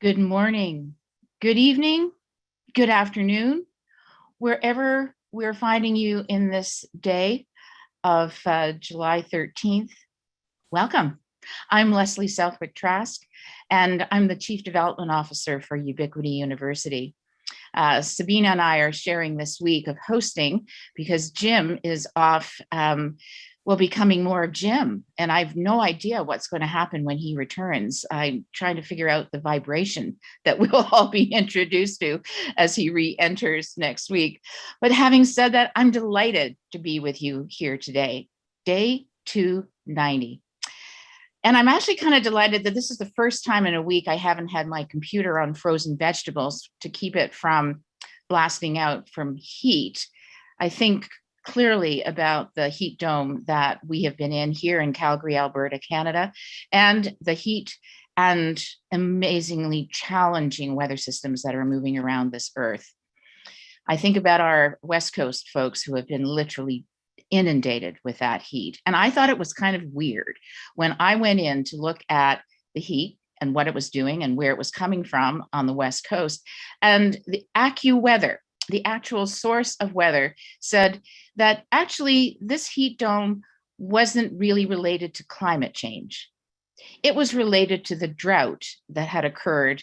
Good morning, good evening, good afternoon, wherever we're finding you in this day of July 13th. Welcome. I'm Leslie Southwick Trask, and I'm the Chief Development Officer for Ubiquity University. Sabina and I are sharing this week of hosting because Jim is off, becoming more of Jim. And I have no idea what's going to happen when he returns. I'm trying to figure out the vibration that we'll all be introduced to as he re-enters next week. But having said that, I'm delighted to be with you here today, day 290. And I'm actually kind of delighted that this is the first time in a week I haven't had my computer on frozen vegetables to keep it from blasting out from heat. I think clearly about the heat dome that we have been in here in Calgary, Alberta, Canada, and the heat and amazingly challenging weather systems that are moving around this earth. I think about our West Coast folks who have been literally inundated with that heat. And I thought it was kind of weird when I went in to look at the heat and what it was doing and where it was coming from on the West Coast. And the AccuWeather, the actual source of weather, said that actually this heat dome wasn't really related to climate change. It was related to the drought that had occurred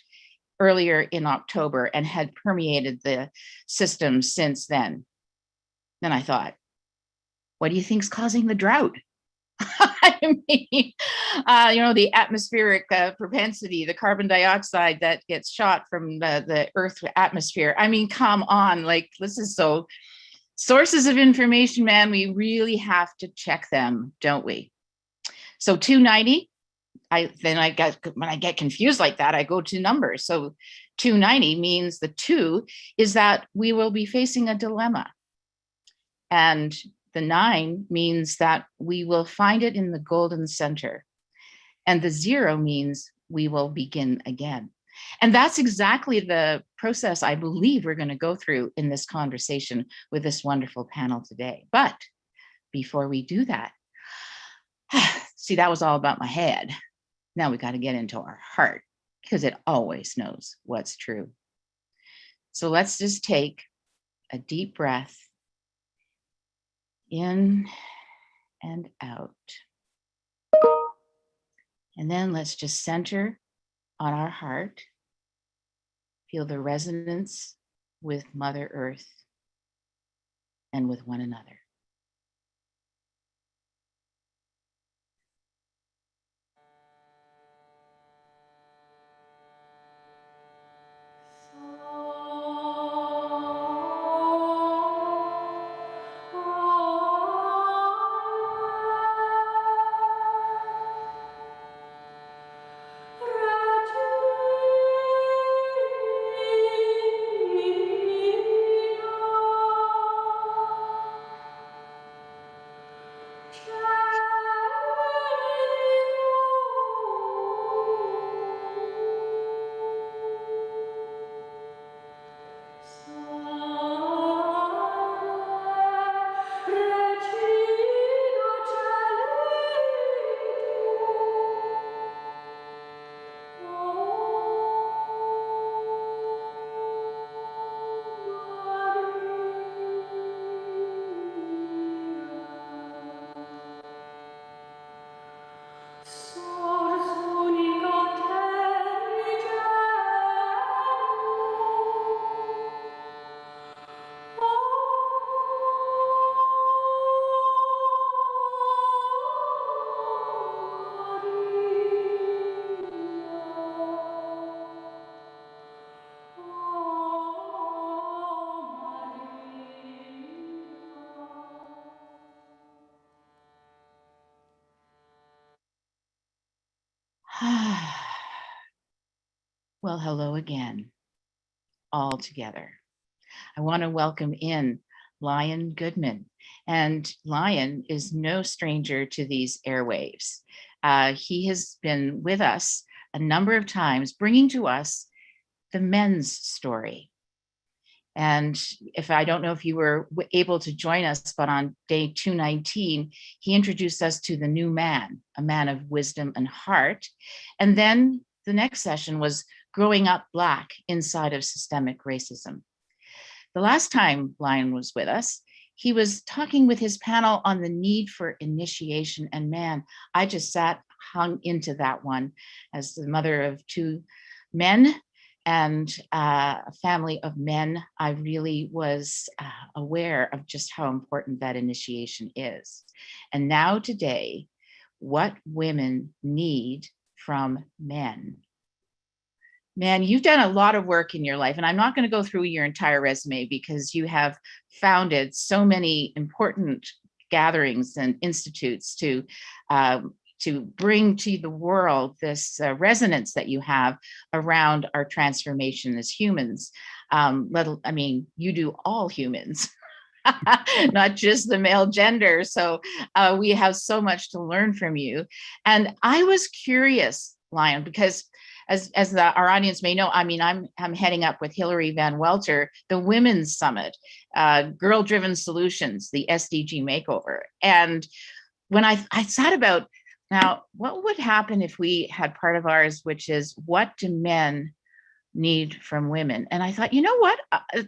earlier in October and had permeated the system since then. Then I thought, what do you think's causing the drought? I mean, the atmospheric propensity, the carbon dioxide that gets shot from the Earth's atmosphere. I mean, come on, like this is so, sources of information, man, we really have to check them, don't we? So 290, when I get confused like that, I go to numbers. So 290 means the 2 is that we will be facing a dilemma. And the 9 means that we will find it in the golden center. And the 0 means we will begin again. And that's exactly the process I believe we're going to go through in this conversation with this wonderful panel today. But before we do that, see, that was all about my head. Now we got to get into our heart because it always knows what's true. So let's just take a deep breath in and out. And then let's just center on our heart. Feel the resonance with Mother Earth and with one another. Well, hello again, all together. I want to welcome in Lion Goodman. And Lion is no stranger to these airwaves. He has been with us a number of times, bringing to us the men's story. And I don't know if you were able to join us, but on day 219, he introduced us to the new man, a man of wisdom and heart. And then the next session was growing up Black inside of systemic racism. The last time Lion was with us, he was talking with his panel on the need for initiation. And man, I just hung into that one as the mother of two men and a family of men. I really was aware of just how important that initiation is. And now today, what women need from men. Man, you've done a lot of work in your life, and I'm not going to go through your entire resume because you have founded so many important gatherings and institutes to bring to the world this resonance that you have around our transformation as humans. You do all humans. Not just the male gender. So we have so much to learn from you. And I was curious, Lion, because our audience may know, I'm heading up with Hilary Van Welter, the Women's Summit, Girl-Driven Solutions, the SDG Makeover. And when I thought about, now, what would happen if we had part of ours, which is, what do men need from women? And I thought, you know what?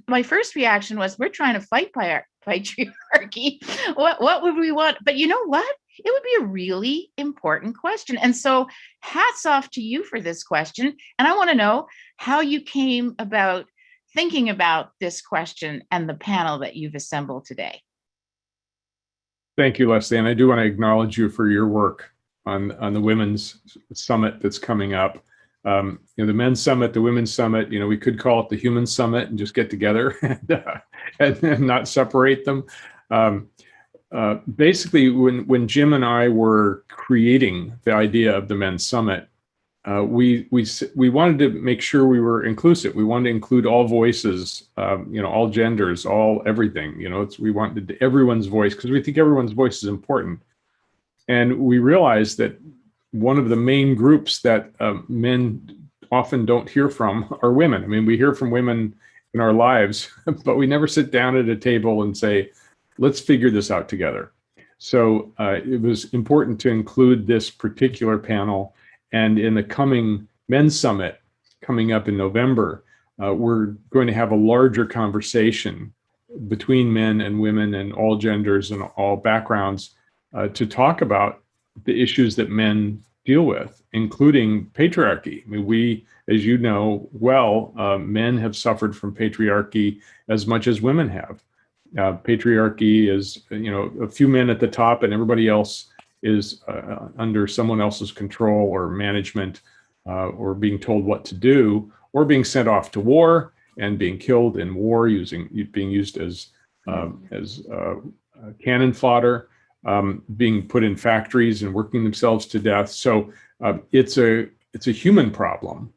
My first reaction was, we're trying to fight patriarchy. What would we want? But you know what? It would be a really important question. And so hats off to you for this question. And I want to know how you came about thinking about this question and the panel that you've assembled today. Thank you, Leslie. And I do want to acknowledge you for your work on the Women's Summit that's coming up. The Men's Summit, the Women's Summit, we could call it the Human Summit and just get together and not separate them. Basically, when Jim and I were creating the idea of the Men's Summit, we wanted to make sure we were inclusive. We wanted to include all voices, all genders, everything. We wanted everyone's voice because we think everyone's voice is important. And we realized that one of the main groups that men often don't hear from are women. We hear from women in our lives, but we never sit down at a table and say, let's figure this out together. So it was important to include this particular panel. And in the coming Men's Summit coming up in November, we're going to have a larger conversation between men and women and all genders and all backgrounds to talk about the issues that men deal with, including patriarchy. We, as you know well, men have suffered from patriarchy as much as women have. Patriarchy is, a few men at the top and everybody else is under someone else's control or management, or being told what to do, or being sent off to war and being killed in war, being used as cannon fodder, being put in factories and working themselves to death. So it's a human problem.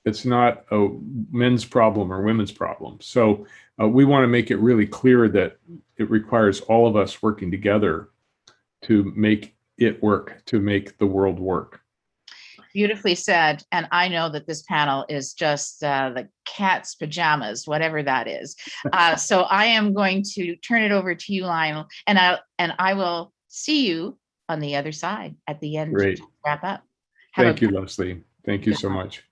It's not a men's problem or women's problem. So we want to make it really clear that it requires all of us working together to make it work, to make the world work. Beautifully said. And I know that this panel is just the cat's pajamas, whatever that is. So I am going to turn it over to you, Lionel, and I will see you on the other side at the end. Great. To wrap up. Thank you, Leslie. Thank you so much.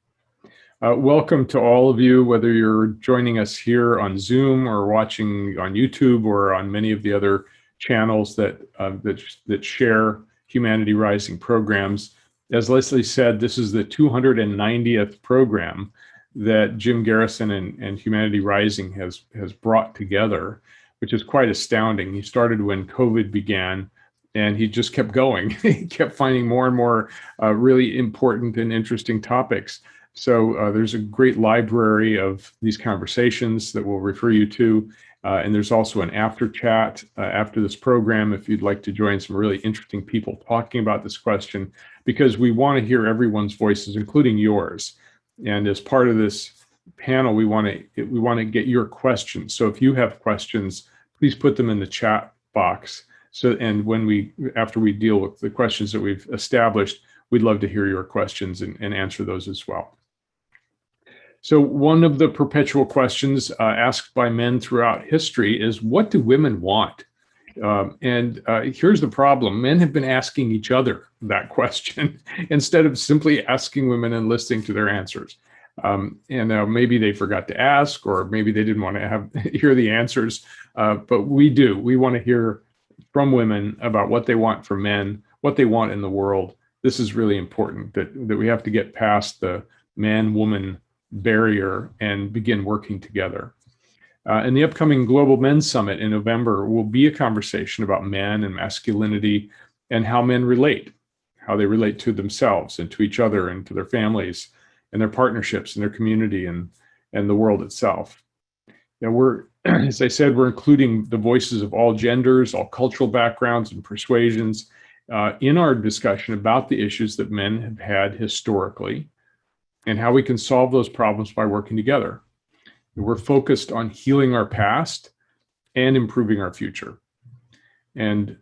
Welcome to all of you, whether you're joining us here on Zoom or watching on YouTube or on many of the other channels that share Humanity Rising programs. As Leslie said, this is the 290th program that Jim Garrison and Humanity Rising has brought together, which is quite astounding. He started when COVID began, and he just kept going. He kept finding more and more really important and interesting topics. So there's a great library of these conversations that we'll refer you to. And there's also an after chat after this program if you'd like to join some really interesting people talking about this question, because we want to hear everyone's voices, including yours. And as part of this panel, we want to get your questions. So if you have questions, please put them in the chat box. And after we deal with the questions that we've established, we'd love to hear your questions and answer those as well. So one of the perpetual questions asked by men throughout history is, what do women want? And here's the problem. Men have been asking each other that question instead of simply asking women and listening to their answers. Maybe they forgot to ask, or maybe they didn't want to hear the answers. But we do. We want to hear from women about what they want from men, what they want in the world. This is really important, that we have to get past the man-woman barrier and begin working together. In the upcoming Global Men's Summit in November will be a conversation about men and masculinity and how men relate, how they relate to themselves and to each other and to their families and their partnerships and their community and the world itself. We're, as I said, we're including the voices of all genders, all cultural backgrounds and persuasions in our discussion about the issues that men have had historically and how we can solve those problems by working together. We're focused on healing our past and improving our future. And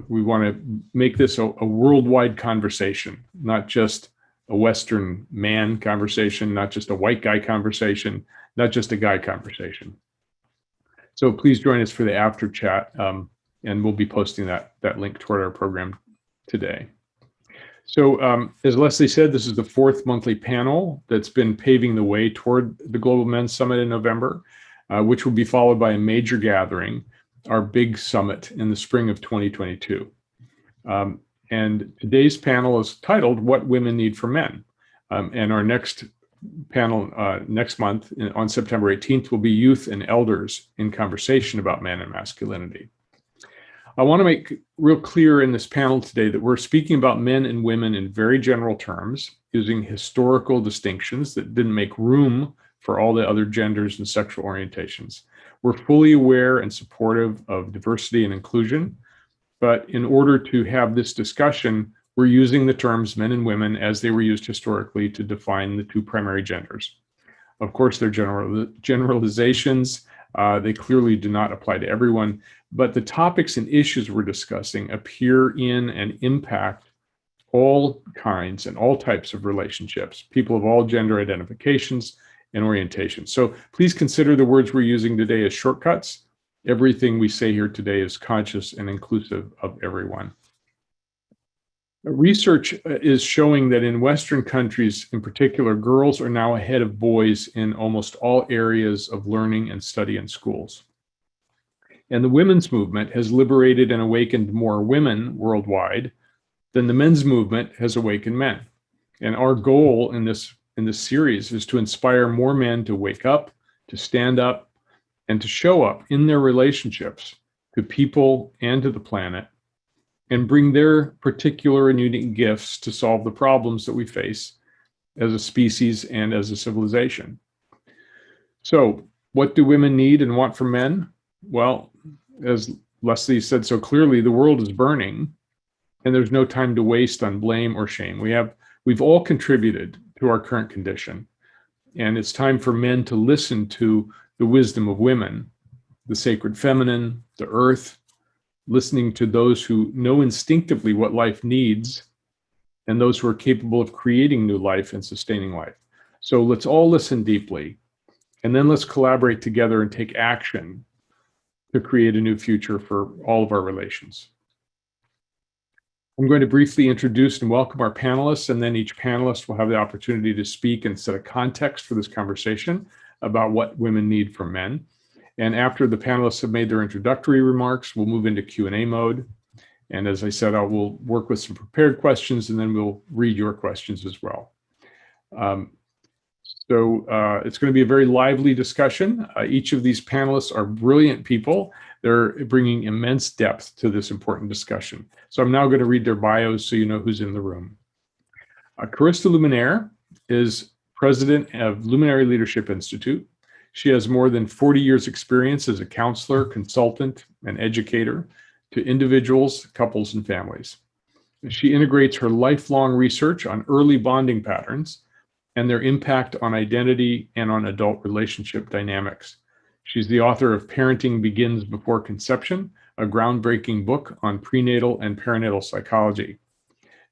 we want to make this a worldwide conversation, not just a Western man conversation, not just a white guy conversation, not just a guy conversation. So please join us for the after chat, and we'll be posting that link toward our program today. So as Leslie said, this is the fourth monthly panel that's been paving the way toward the Global Men's Summit in November, which will be followed by a major gathering, our big summit in the spring of 2022. And today's panel is titled, What Women Need from Men. And our next panel next month on September 18th will be Youth and Elders in Conversation about Men and Masculinity. I want to make real clear in this panel today that we're speaking about men and women in very general terms, using historical distinctions that didn't make room for all the other genders and sexual orientations. We're fully aware and supportive of diversity and inclusion, but in order to have this discussion, we're using the terms men and women as they were used historically to define the two primary genders. Of course, they're generalizations. They clearly do not apply to everyone, but the topics and issues we're discussing appear in and impact all kinds and all types of relationships, people of all gender identifications and orientations. So please consider the words we're using today as shortcuts. Everything we say here today is conscious and inclusive of everyone. Research is showing that in Western countries in particular, girls are now ahead of boys in almost all areas of learning and study in schools. And the women's movement has liberated and awakened more women worldwide than the men's movement has awakened men. And our goal in this series is to inspire more men to wake up, to stand up, and to show up in their relationships to people and to the planet, and bring their particular and unique gifts to solve the problems that we face as a species and as a civilization. So, what do women need and want from men? Well, as Leslie said so clearly, the world is burning, and there's no time to waste on blame or shame. We've all contributed to our current condition, and it's time for men to listen to the wisdom of women, the sacred feminine, the earth, listening to those who know instinctively what life needs, and those who are capable of creating new life and sustaining life. So let's all listen deeply, and then let's collaborate together and take action to create a new future for all of our relations. I'm going to briefly introduce and welcome our panelists, and then each panelist will have the opportunity to speak and set a context for this conversation about what women need from men. And after the panelists have made their introductory remarks, we'll move into Q&A mode. And as I said, I will work with some prepared questions, and then we'll read your questions as well. It's going to be a very lively discussion. Each of these panelists are brilliant people. They're bringing immense depth to this important discussion. So I'm now going to read their bios so you know who's in the room. Carissa Luminaire is president of Luminary Leadership Institute. She has more than 40 years experience as a counselor, consultant, and educator to individuals, couples, and families. She integrates her lifelong research on early bonding patterns and their impact on identity and on adult relationship dynamics. She's the author of Parenting Begins Before Conception, a groundbreaking book on prenatal and perinatal psychology.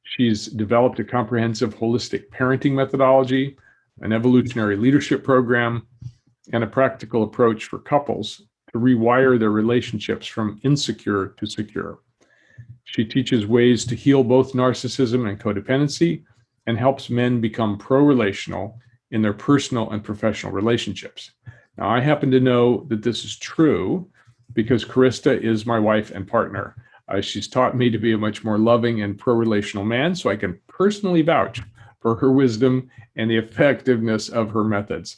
She's developed a comprehensive holistic parenting methodology, an evolutionary leadership program, and a practical approach for couples to rewire their relationships from insecure to secure. She teaches ways to heal both narcissism and codependency and helps men become pro-relational in their personal and professional relationships. Now, I happen to know that this is true because Krista is my wife and partner. She's taught me to be a much more loving and pro-relational man, so I can personally vouch for her wisdom and the effectiveness of her methods.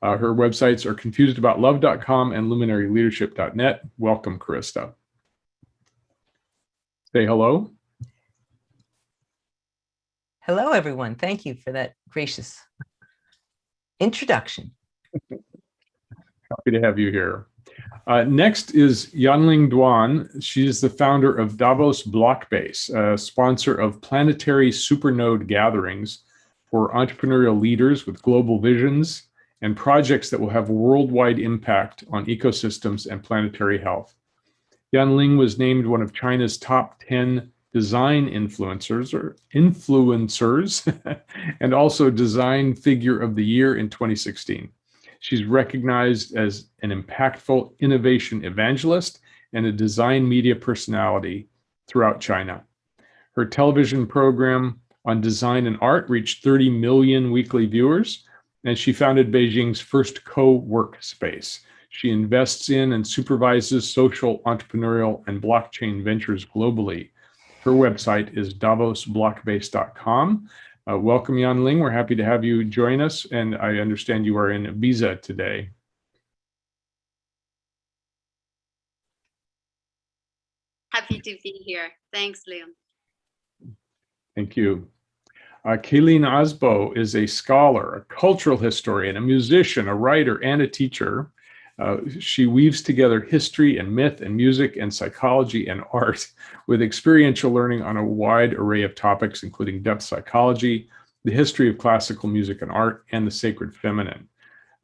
Her websites are confusedaboutLove.com and luminaryleadership.net. Welcome, Krista. Say hello. Hello, everyone. Thank you for that gracious introduction. Happy to have you here. Next is Yanling Duan. She is the founder of Davos Blockbase, a sponsor of planetary supernode gatherings for entrepreneurial leaders with global visions and projects that will have worldwide impact on ecosystems and planetary health. Yanling was named one of China's top 10 design influencers and also Design Figure of the Year in 2016. She's recognized as an impactful innovation evangelist and a design media personality throughout China. Her television program on design and art reached 30 million weekly viewers, and she founded Beijing's first co-work space. She invests in and supervises social, entrepreneurial, and blockchain ventures globally. Her website is davosblockbase.com. Welcome, Yanling. We're happy to have you join us, and I understand you are in Ibiza today. Happy to be here. Thanks, Liam. Thank you. Kayleen Osbo is a scholar, a cultural historian, a musician, a writer, and a teacher. She weaves together history and myth and music and psychology and art with experiential learning on a wide array of topics, including depth psychology, the history of classical music and art, and the sacred feminine.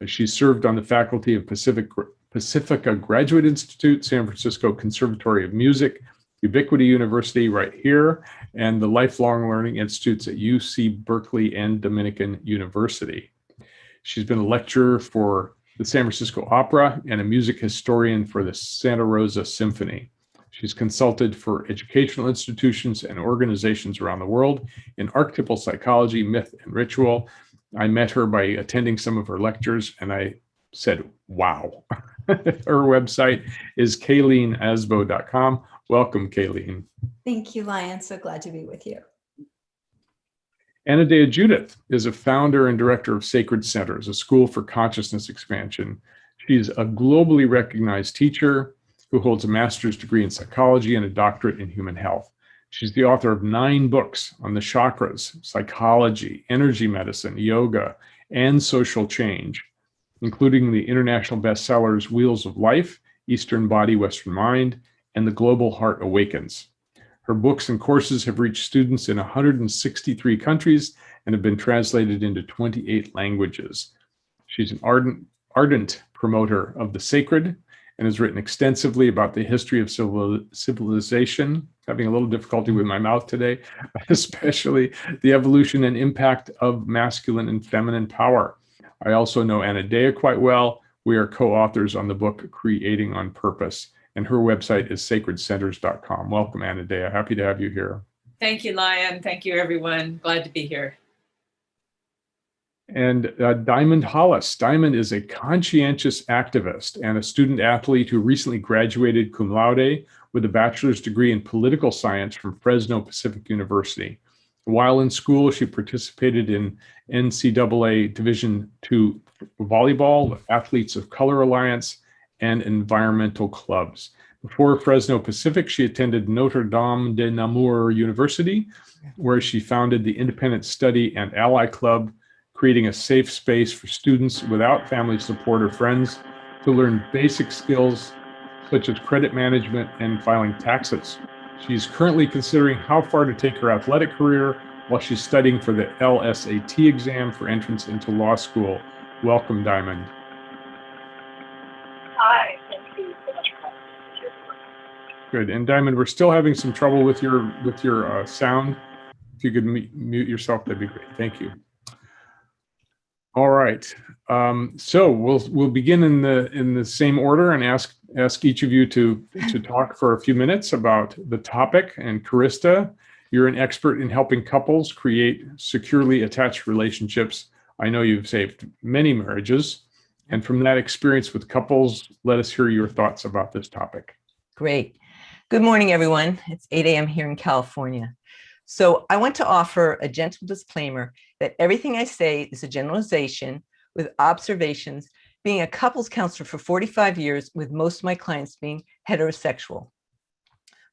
She served on the faculty of Pacifica Graduate Institute, San Francisco Conservatory of Music, Ubiquity University right here, and the Lifelong Learning Institutes at UC Berkeley and Dominican University. She's been a lecturer for the San Francisco Opera and a music historian for the Santa Rosa Symphony. She's consulted for educational institutions and organizations around the world in archetypal psychology, myth, and ritual. I met her by attending some of her lectures, and I said, wow. Her website is kayleenasbo.com. Welcome, Kayleen. Thank you, Lion. So glad to be with you. Anadea Judith is a founder and director of Sacred Centers, a school for consciousness expansion. She's a globally recognized teacher who holds a master's degree in psychology and a doctorate in human health. She's the author of 9 books on the chakras, psychology, energy medicine, yoga, and social change, including the international bestsellers Wheels of Life, Eastern Body, Western Mind, and The Global Heart Awakens. Her books and courses have reached students in 163 countries and have been translated into 28 languages. She's an ardent promoter of the sacred and has written extensively about the history of civilization, having a little difficulty with my mouth today, especially the evolution and impact of masculine and feminine power. I also know Anadea quite well. We are co-authors on the book Creating on Purpose, and her website is sacredcenters.com. Welcome, Anadea. Happy to have you here. Thank you, Lion. Thank you, everyone. Glad to be here. And Diamond Hollis. Diamond is a conscientious activist and a student athlete who recently graduated cum laude with a bachelor's degree in political science from Fresno Pacific University. While in school, she participated in NCAA Division II volleyball, the Athletes of Color Alliance, and environmental clubs. Before Fresno Pacific, she attended Notre Dame de Namur University, where she founded the Independent Study and Ally Club, creating a safe space for students without family support or friends to learn basic skills such as credit management and filing taxes. She's currently considering how far to take her athletic career while she's studying for the LSAT exam for entrance into law school. Welcome, Diamond. Hi, thank you so much for having me. Good. And Diamond, we're still having some trouble with your sound. If you could mute yourself, that'd be great. Thank you. All right. So we'll begin in the same order and ask each of you to talk for a few minutes about the topic. And Krista, you're an expert in helping couples create securely attached relationships I know you've saved many marriages. And from that experience with couples, let us hear your thoughts about this topic. Great. Good morning, everyone. It's 8 a.m. here in California. So I want to offer a gentle disclaimer that everything I say is a generalization with observations, being a couples counselor for 45 years, with most of my clients being heterosexual.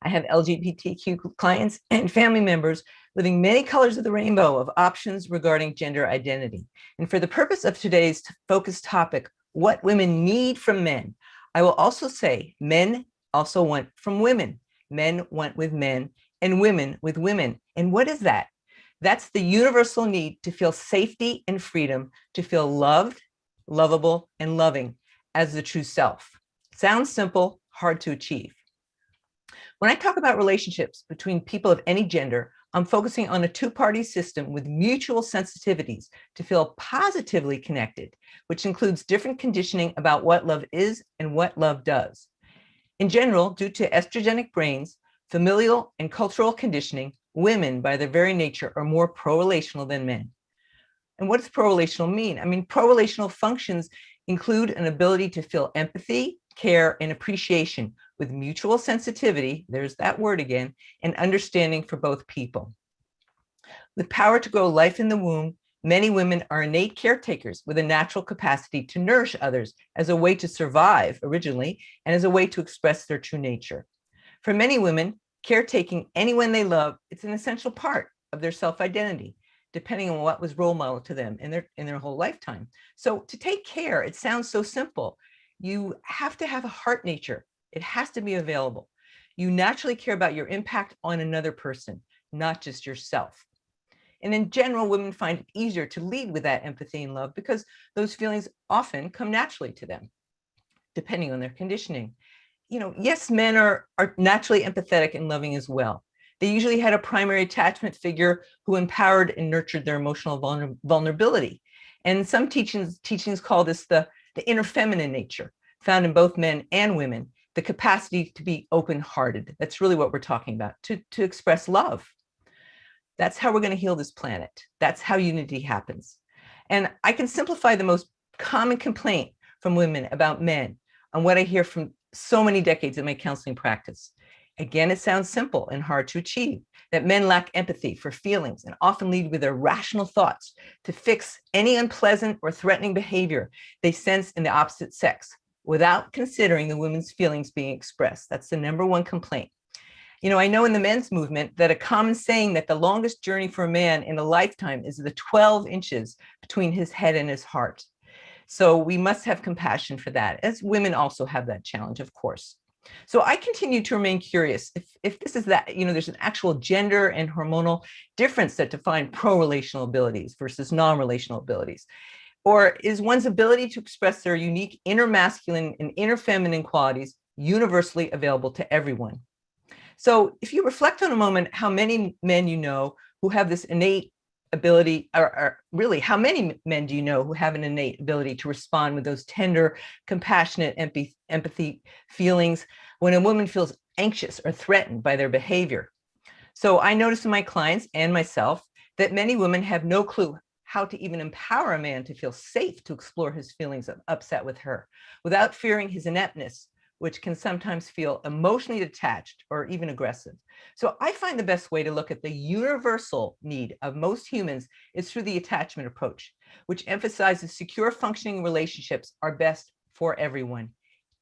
I have LGBTQ clients and family members living many colors of the rainbow of options regarding gender identity. And for the purpose of today's focused topic, what women need from men, I will also say men also want from women. Men want with men and women with women. And what is that? That's the universal need to feel safety and freedom, to feel loved, lovable, and loving as the true self. Sounds simple, hard to achieve. When I talk about relationships between people of any gender, I'm focusing on a two-party system with mutual sensitivities to feel positively connected, which includes different conditioning about what love is and what love does. In general, due to estrogenic brains, familial and cultural conditioning, women, by their very nature, are more pro-relational than men. And what does pro-relational mean? I mean, pro-relational functions include an ability to feel empathy, care, and appreciation with mutual sensitivity, there's that word again, and understanding for both people. With power to grow life in the womb, many women are innate caretakers with a natural capacity to nourish others as a way to survive originally and as a way to express their true nature. For many women, caretaking anyone they love, it's an essential part of their self-identity, depending on what was role model to them in their whole lifetime. So to take care, it sounds so simple. You have to have a heart nature. It has to be available. You naturally care about your impact on another person, not just yourself. And in general, women find it easier to lead with that empathy and love because those feelings often come naturally to them, depending on their conditioning. You know, yes, men are naturally empathetic and loving as well. They usually had a primary attachment figure who empowered and nurtured their emotional vulnerability. And some teachings call this the inner feminine nature, found in both men and women, the capacity to be open-hearted. That's really what we're talking about, to express love. That's how we're going to heal this planet. That's how unity happens. And I can simplify the most common complaint from women about men on what I hear from so many decades in my counseling practice. Again, it sounds simple and hard to achieve, that men lack empathy for feelings and often lead with their rational thoughts to fix any unpleasant or threatening behavior they sense in the opposite sex without considering the women's feelings being expressed. That's the number one complaint. You know, I know in the men's movement that a common saying that the longest journey for a man in a lifetime is the 12 inches between his head and his heart. So we must have compassion for that, as women also have that challenge, of course. So I continue to remain curious if this is that, you know, there's an actual gender and hormonal difference that define pro-relational abilities versus non-relational abilities. Or is one's ability to express their unique inner masculine and inner feminine qualities universally available to everyone? So if you reflect on a moment how many men you know who have this innate ability, or really how many men do you know who have an innate ability to respond with those tender, compassionate empathy feelings when a woman feels anxious or threatened by their behavior? So I notice in my clients and myself that many women have no clue how to even empower a man to feel safe to explore his feelings of upset with her without fearing his ineptness, which can sometimes feel emotionally detached or even aggressive. So I find the best way to look at the universal need of most humans is through the attachment approach, which emphasizes secure functioning relationships are best for everyone,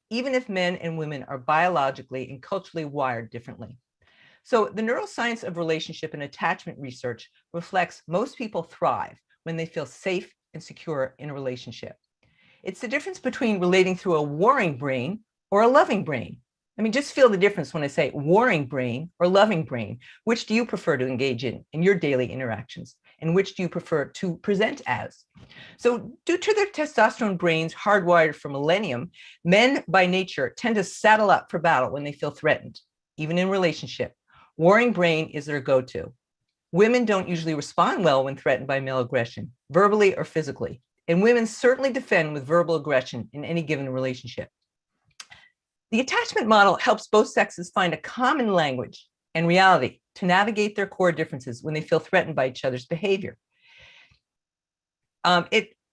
even if men and women are biologically and culturally wired differently. So the neuroscience of relationship and attachment research reflects most people thrive when they feel safe and secure in a relationship. It's the difference between relating through a warring brain or a loving brain. I mean, just feel the difference when I say warring brain or loving brain. Which do you prefer to engage in your daily interactions? And which do you prefer to present as? So due to their testosterone brains hardwired for millennium, men by nature tend to saddle up for battle when they feel threatened, even in relationship. Warring brain is their go-to. Women don't usually respond well when threatened by male aggression, verbally or physically. And women certainly defend with verbal aggression in any given relationship. The attachment model helps both sexes find a common language and reality to navigate their core differences when they feel threatened by each other's behavior.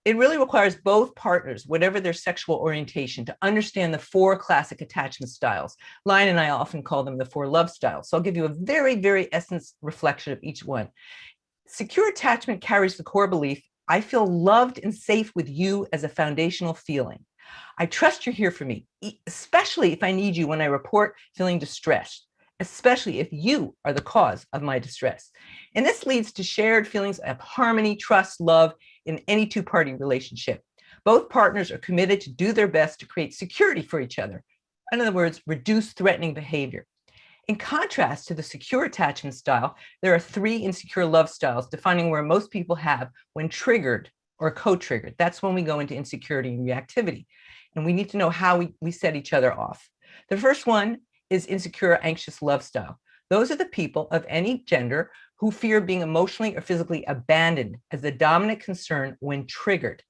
It really requires both partners, whatever their sexual orientation, to understand the 4 classic attachment styles. Lion and I often call them the 4 love styles. So I'll give you a very, very essence reflection of each one. Secure attachment carries the core belief, I feel loved and safe with you as a foundational feeling. I trust you're here for me, especially if I need you when I report feeling distressed, especially if you are the cause of my distress. And this leads to shared feelings of harmony, trust, love in any 2-party relationship. Both partners are committed to do their best to create security for each other. In other words, reduce threatening behavior. In contrast to the secure attachment style, there are 3 insecure love styles defining where most people have when triggered or co-triggered. That's when we go into insecurity and reactivity. And we need to know how we set each other off. The first one is insecure, anxious love style. Those are the people of any gender who fear being emotionally or physically abandoned as the dominant concern when triggered.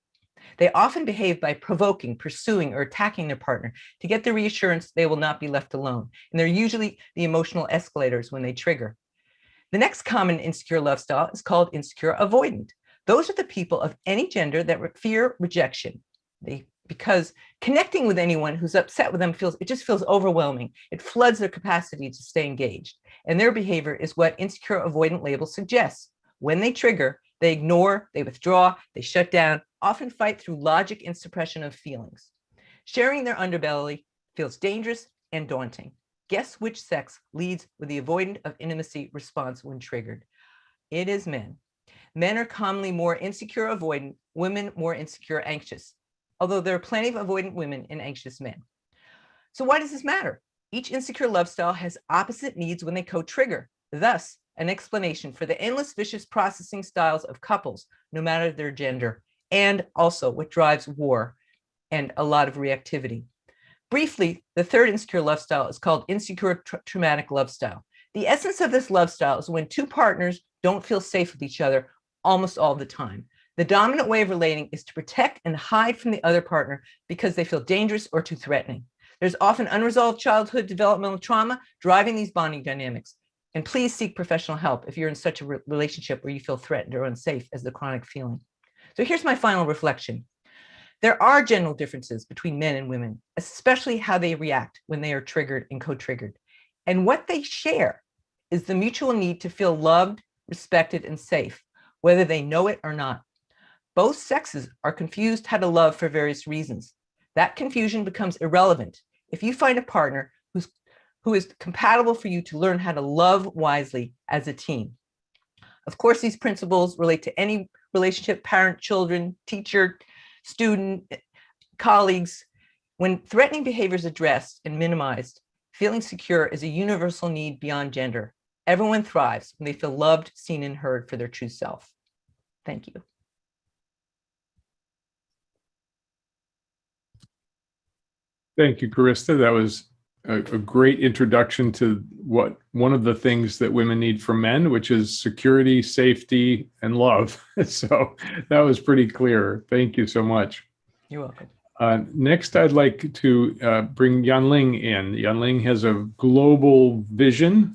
They often behave by provoking, pursuing, or attacking their partner to get the reassurance they will not be left alone. And they're usually the emotional escalators when they trigger. The next common insecure love style is called insecure avoidant. Those are the people of any gender that fear rejection. Because connecting with anyone who's upset with them just feels overwhelming. It floods their capacity to stay engaged. And their behavior is what insecure avoidant label suggests. When they trigger, they ignore, they withdraw, they shut down, often fight through logic and suppression of feelings. Sharing their underbelly feels dangerous and daunting. Guess which sex leads with the avoidant of intimacy response when triggered? It is men. Men are commonly more insecure avoidant, women more insecure anxious, although there are plenty of avoidant women and anxious men. So why does this matter? Each insecure love style has opposite needs when they co-trigger. Thus, an explanation for the endless vicious processing styles of couples, no matter their gender, and also what drives war and a lot of reactivity. Briefly, the third insecure love style is called insecure traumatic love style. The essence of this love style is when 2 partners don't feel safe with each other almost all the time. The dominant way of relating is to protect and hide from the other partner because they feel dangerous or too threatening. There's often unresolved childhood developmental trauma driving these bonding dynamics. And please seek professional help if you're in such a relationship where you feel threatened or unsafe as the chronic feeling. So here's my final reflection. There are general differences between men and women, especially how they react when they are triggered and co-triggered. And what they share is the mutual need to feel loved, respected, and safe, whether they know it or not. Both sexes are confused how to love for various reasons. That confusion becomes irrelevant if you find a partner who is compatible for you to learn how to love wisely as a team. Of course, these principles relate to any relationship, parent, children, teacher, student, colleagues. When threatening behavior is addressed and minimized, feeling secure is a universal need beyond gender. Everyone thrives when they feel loved, seen, and heard for their true self. Thank you. Thank you, Karista. That was a great introduction to one of the things that women need from men, which is security, safety, and love. So that was pretty clear. Thank you so much. You're welcome. Next, I'd like to bring Yanling in. Yanling has a global vision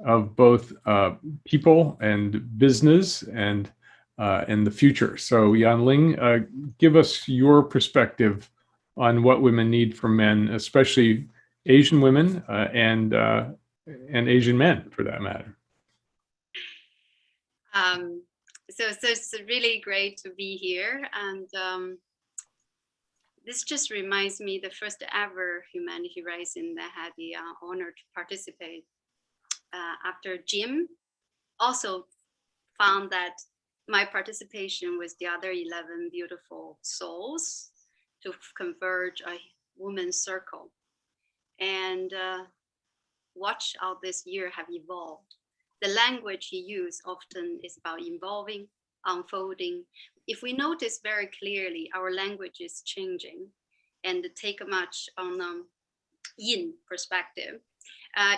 of both people and business and the future. So Yanling, give us your perspective on what women need from men, especially Asian women and Asian men, for that matter. So it's really great to be here, and this just reminds me the first ever Humanity Rising that had the honor to participate. After Jim also found that my participation with the other 11 beautiful souls to converge a women's circle, and watch how this year have evolved. The language he used often is about involving, unfolding. If we notice very clearly, our language is changing, and take much on yin perspective.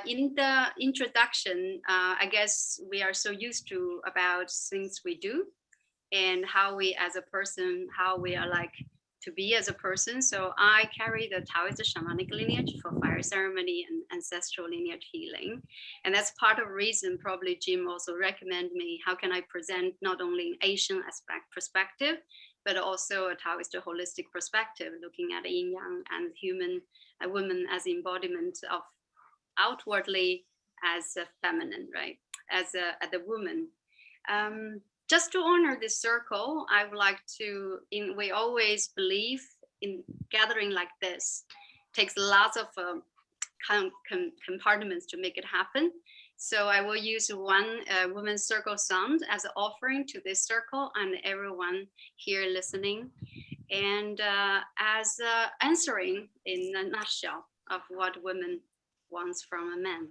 In the introduction, I guess we are so used to about things we do and how we as a person, how we are like to be as a person. So I carry the Taoist shamanic lineage for fire ceremony and ancestral lineage healing. And that's part of the reason probably Jim also recommended me, how can I present not only an Asian aspect perspective, but also a Taoist holistic perspective, looking at yin yang and human, a woman as embodiment of outwardly as a feminine, right? As the woman. Just to honor this circle, I would like to, we always believe in gathering like this, takes lots of compartments to make it happen. So I will use one women's circle sound as an offering to this circle and everyone here listening, and as answering in a nutshell of what women wants from a man.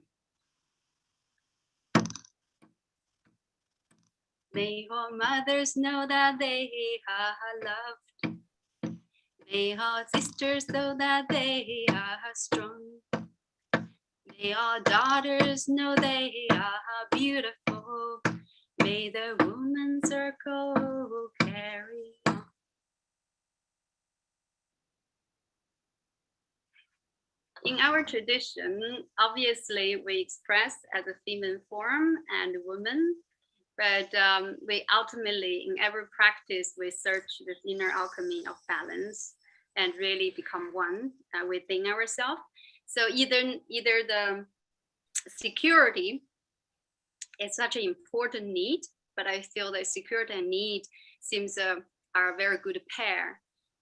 May all mothers know that they are loved. May all sisters know that they are strong. May all daughters know they are beautiful. May the woman's circle carry on. In our tradition, obviously we express as a female form and woman, but we ultimately, in every practice, we search this inner alchemy of balance and really become one within ourselves. So either the security is such an important need, but I feel that security and need seems are a very good pair.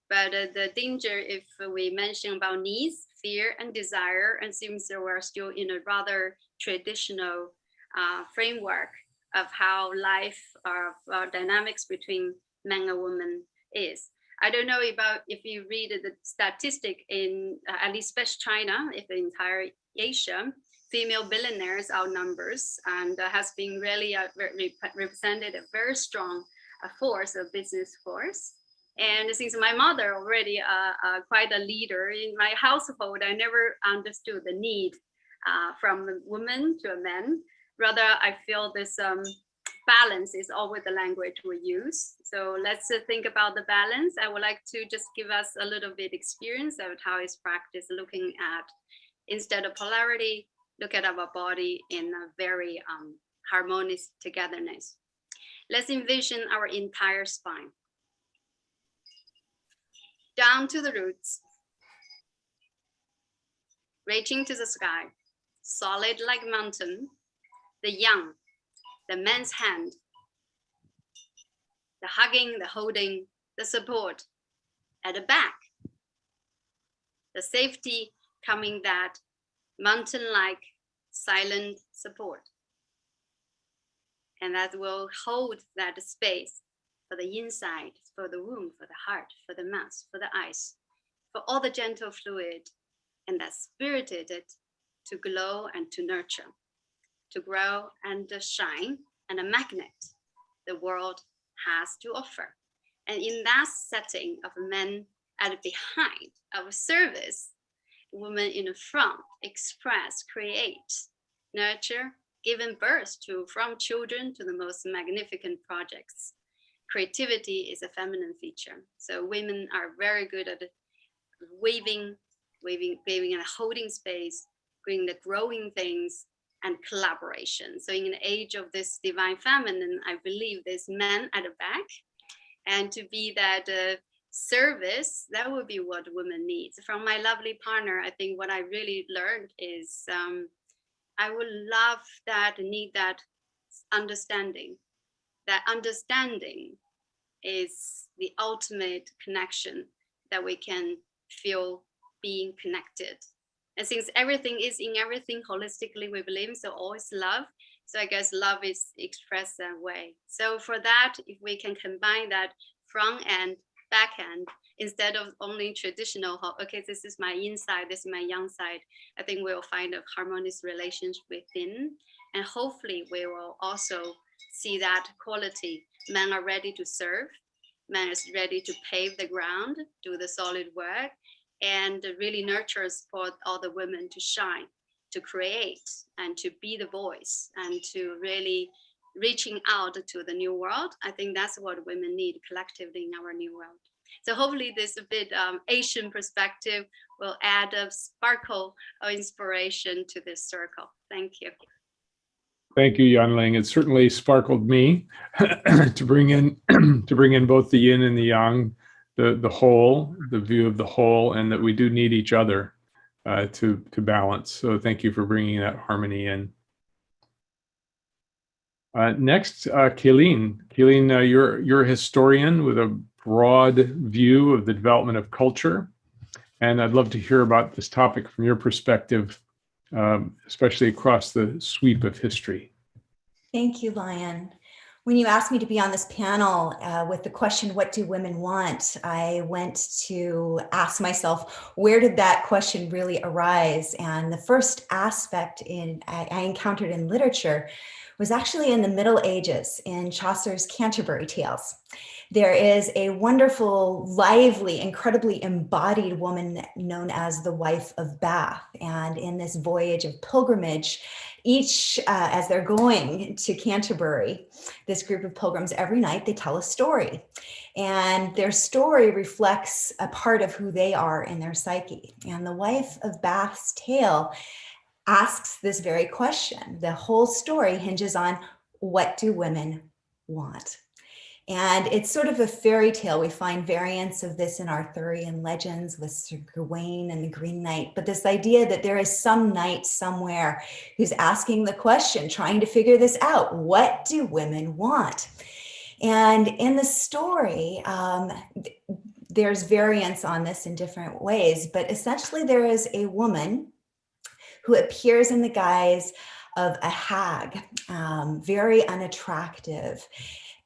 But the danger, if we mention about needs, fear, and desire, and seems that we're still in a rather traditional framework of how life of dynamics between men and women is. I don't know about if you read the statistic in at least West China, if the entire Asia, female billionaires outnumbers and has been really represented a very strong force, a business force. And since my mother already quite a leader in my household, I never understood the need from a woman to a man. Rather, I feel this balance is always the language we use. So let's think about the balance. I would like to just give us a little bit experience of how it's practiced, looking at, instead of polarity, look at our body in a very harmonious togetherness. Let's envision our entire spine. Down to the roots, reaching to the sky, solid like mountain, the yang, the man's hand, the hugging, the holding, the support at the back, the safety coming that mountain-like silent support. And that will hold that space for the inside, for the womb, for the heart, for the mouth, for the eyes, for all the gentle fluid, and that spirited it to glow and to nurture, to grow and shine, and a magnet the world has to offer. And in that setting of men at the behind, of service, women in the front, express, create, nurture, giving birth to, from children to the most magnificent projects. Creativity is a feminine feature. So women are very good at weaving and holding space, bringing the growing things, and collaboration. So in the age of this divine feminine, I believe there's men at the back, and to be that service, that would be what women need. From my lovely partner, I think what I really learned is I would love that, need that understanding. That understanding is the ultimate connection that we can feel being connected. And since everything is in everything holistically, we believe, so always love. So I guess love is expressed that way. So for that, if we can combine that front end, back end, instead of only traditional, okay, this is my inside, this is my yang side, I think we'll find a harmonious relationship within. And hopefully we will also see that quality. Men are ready to serve. Men is ready to pave the ground, do the solid work, and really nurture, support all the women to shine, to create, and to be the voice, and to really reaching out to the new world. I think that's what women need collectively in our new world. So hopefully this a bit Asian perspective will add a sparkle of inspiration to this circle. Thank you. Thank you, Yanling. It certainly sparkled me to bring in both the yin and the yang, the whole, the view of the whole, and that we do need each other to balance. So thank you for bringing that harmony in. Next, Kayleen. Kayleen, you're a historian with a broad view of the development of culture, and I'd love to hear about this topic from your perspective, especially across the sweep of history. Thank you, Lion. When you asked me to be on this panel with the question, what do women want? I went to ask myself, where did that question really arise? And the first aspect I encountered in literature was actually in the Middle Ages in Chaucer's Canterbury Tales. There is a wonderful, lively, incredibly embodied woman known as the wife of Bath. And in this voyage of pilgrimage, each, as they're going to Canterbury, this group of pilgrims, every night they tell a story. And their story reflects a part of who they are in their psyche. And the wife of Bath's tale asks this very question. The whole story hinges on, what do women want? And it's sort of a fairy tale. We find variants of this in Arthurian legends with Sir Gawain and the Green Knight. But this idea that there is some knight somewhere who's asking the question, trying to figure this out. What do women want? And in the story, there's variants on this in different ways. But essentially, there is a woman who appears in the guise of a hag, very unattractive.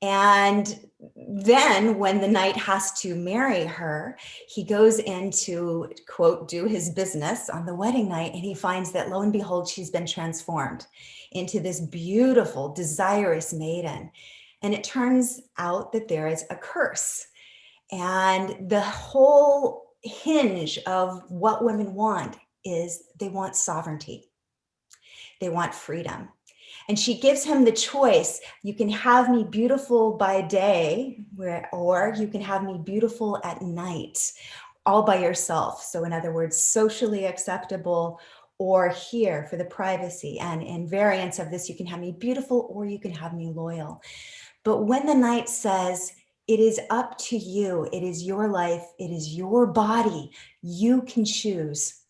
And then when the knight has to marry her, he goes in to, quote, do his business on the wedding night, and he finds that, lo and behold, she's been transformed into this beautiful, desirous maiden. And it turns out that there is a curse. And the whole hinge of what women want is they want sovereignty. They want freedom. And she gives him the choice. You can have me beautiful by day, or you can have me beautiful at night, all by yourself. So in other words, socially acceptable, or here for the privacy. And in variants of this, you can have me beautiful or you can have me loyal. But when the knight says, it is up to you, it is your life, it is your body, you can choose,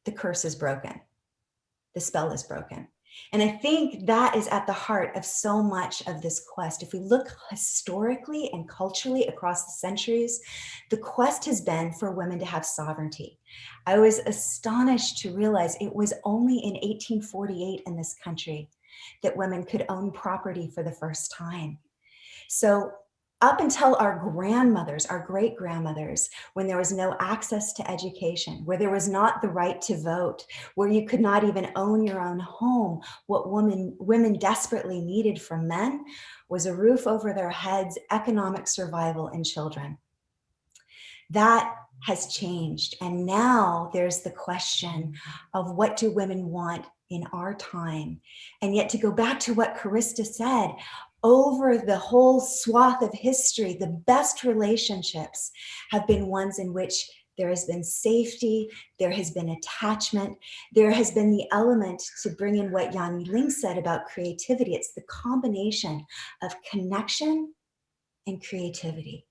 the curse is broken. The spell is broken. And I think that is at the heart of so much of this quest. If we look historically and culturally across the centuries, the quest has been for women to have sovereignty. I was astonished to realize it was only in 1848 in this country that women could own property for the first time. So up until our grandmothers, our great-grandmothers, when there was no access to education, where there was not the right to vote, where you could not even own your own home, what women desperately needed from men was a roof over their heads, economic survival, and children. That has changed. And now there's the question of, what do women want in our time? And yet, to go back to what Carista said, over the whole swath of history, the best relationships have been ones in which there has been safety, there has been attachment, there has been the element to bring in what Yanling said about creativity. It's the combination of connection and creativity.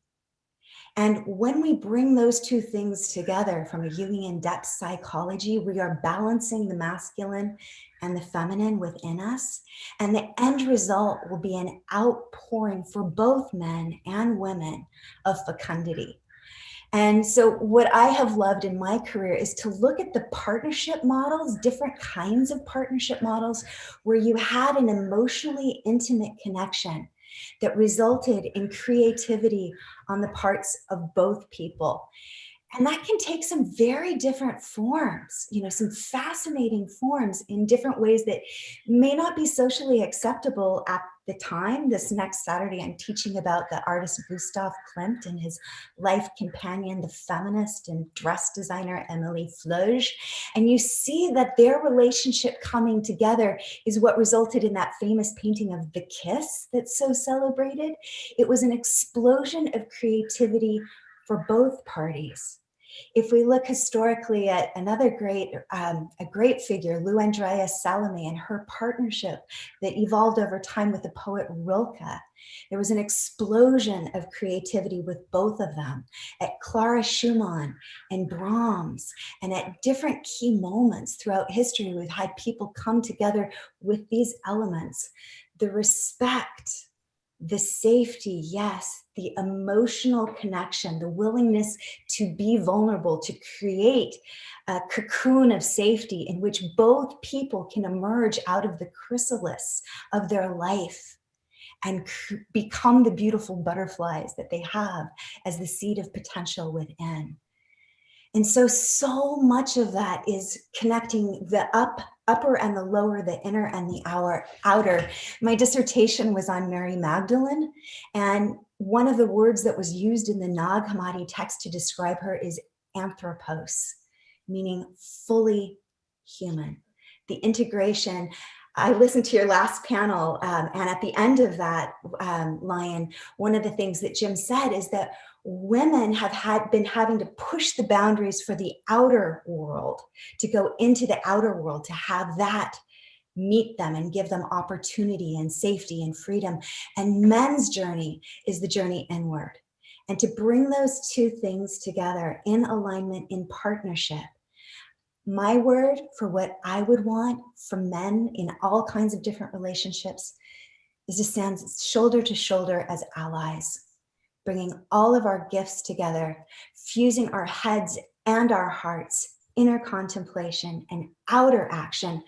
And when we bring those two things together from a Jungian depth psychology, we are balancing the masculine and the feminine within us. And the end result will be an outpouring for both men and women of fecundity. And so what I have loved in my career is to look at the partnership models, different kinds of partnership models, where you had an emotionally intimate connection that resulted in creativity on the parts of both people. And that can take some very different forms, some fascinating forms in different ways that may not be socially acceptable at the time. This next Saturday, I'm teaching about the artist Gustav Klimt and his life companion, the feminist and dress designer Emily Fleuge. And you see that their relationship coming together is what resulted in that famous painting of The Kiss that's so celebrated. It was an explosion of creativity for both parties. If we look historically at another a great figure, Lou Andreas Salome, and her partnership that evolved over time with the poet Rilke, there was an explosion of creativity with both of them. At Clara Schumann and Brahms, and at different key moments throughout history, we've had people come together with these elements. The respect, the safety, yes, the emotional connection, the willingness to be vulnerable, to create a cocoon of safety in which both people can emerge out of the chrysalis of their life and become the beautiful butterflies that they have as the seed of potential within. And so much of that is connecting the upper and the lower, the inner and the outer. My dissertation was on Mary Magdalene, and one of the words that was used in the Nag Hammadi text to describe her is anthropos, meaning fully human. The integration. I listened to your last panel, and at the end of that, Lion, one of the things that Jim said is that women have been having to push the boundaries for the outer world, to go into the outer world, to have that meet them and give them opportunity and safety and freedom. And men's journey is the journey inward. And to bring those two things together in alignment, in partnership. My word for what I would want from men in all kinds of different relationships is to stand shoulder to shoulder as allies, bringing all of our gifts together, fusing our heads and our hearts, inner contemplation and outer action,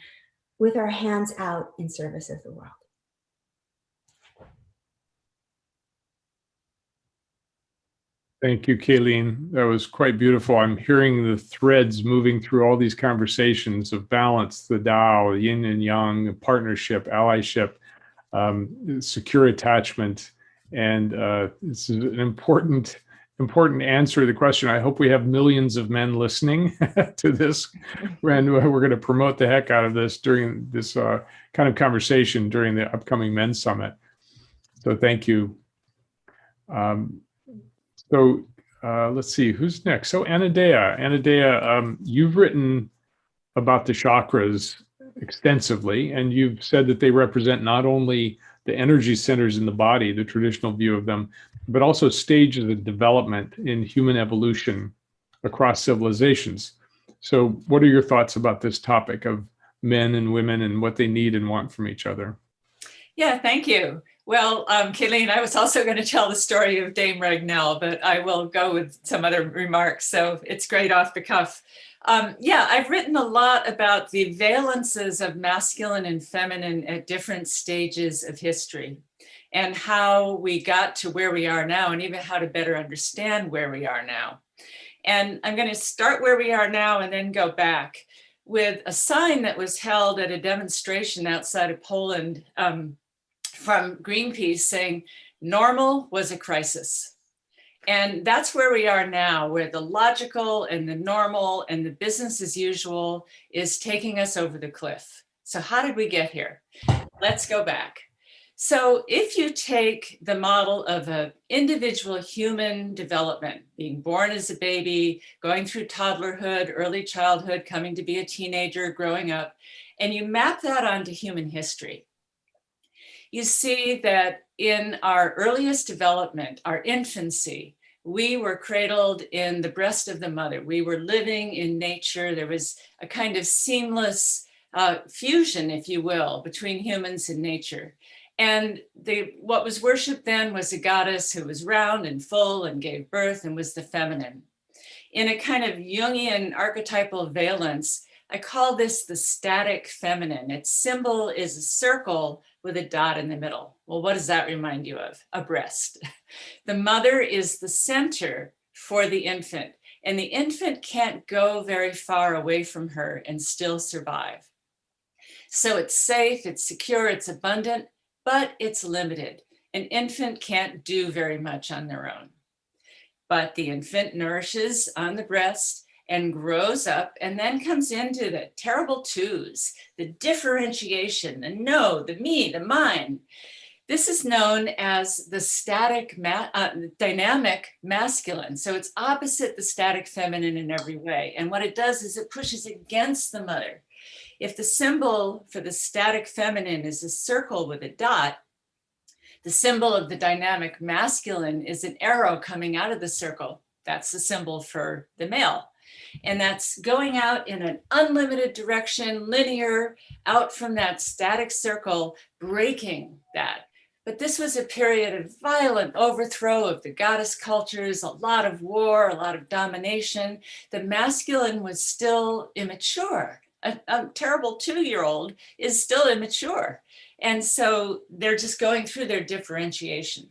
with our hands out in service of the world. Thank you, Kayleen. That was quite beautiful. I'm hearing the threads moving through all these conversations of balance, the Tao, yin and yang, partnership, allyship, secure attachment. And this is an important answer to the question. I hope we have millions of men listening to this. And we're going to promote the heck out of this during this kind of conversation during the upcoming Men's Summit. So thank you. So let's see, who's next? So Anadea, you've written about the chakras extensively, and you've said that they represent not only the energy centers in the body, the traditional view of them, but also stages of development in human evolution across civilizations. So what are your thoughts about this topic of men and women and what they need and want from each other? Yeah, thank you. Well, Kayleen, I was also going to tell the story of Dame Ragnell, but I will go with some other remarks. So it's great off the cuff. Yeah, I've written a lot about the valences of masculine and feminine at different stages of history and how we got to where we are now and even how to better understand where we are now. And I'm going to start where we are now and then go back with a sign that was held at a demonstration outside of Poland from Greenpeace saying normal was a crisis. And that's where we are now, where the logical and the normal and the business as usual is taking us over the cliff. So how did we get here? Let's go back. So if you take the model of an individual human development, being born as a baby, going through toddlerhood, early childhood, coming to be a teenager, growing up, and you map that onto human history, you see that in our earliest development, our infancy, we were cradled in the breast of the mother. We were living in nature. There was a kind of seamless fusion, if you will, between humans and nature. And what was worshipped then was a goddess who was round and full and gave birth and was the feminine. In a kind of Jungian archetypal valence, I call this the static feminine. Its symbol is a circle with a dot in the middle. Well, what does that remind you of? A breast. The mother is the center for the infant, and the infant can't go very far away from her and still survive. So it's safe, it's secure, it's abundant, but it's limited. An infant can't do very much on their own. But the infant nourishes on the breast and grows up and then comes into the terrible twos, the differentiation, the no, the me, the mine. This is known as the dynamic masculine. So it's opposite the static feminine in every way. And what it does is it pushes against the mother. If the symbol for the static feminine is a circle with a dot, the symbol of the dynamic masculine is an arrow coming out of the circle. That's the symbol for the male. And that's going out in an unlimited direction, linear, out from that static circle, breaking that. But this was a period of violent overthrow of the goddess cultures, a lot of war, a lot of domination. The masculine was still immature. A terrible 2-year-old is still immature. And so they're just going through their differentiation.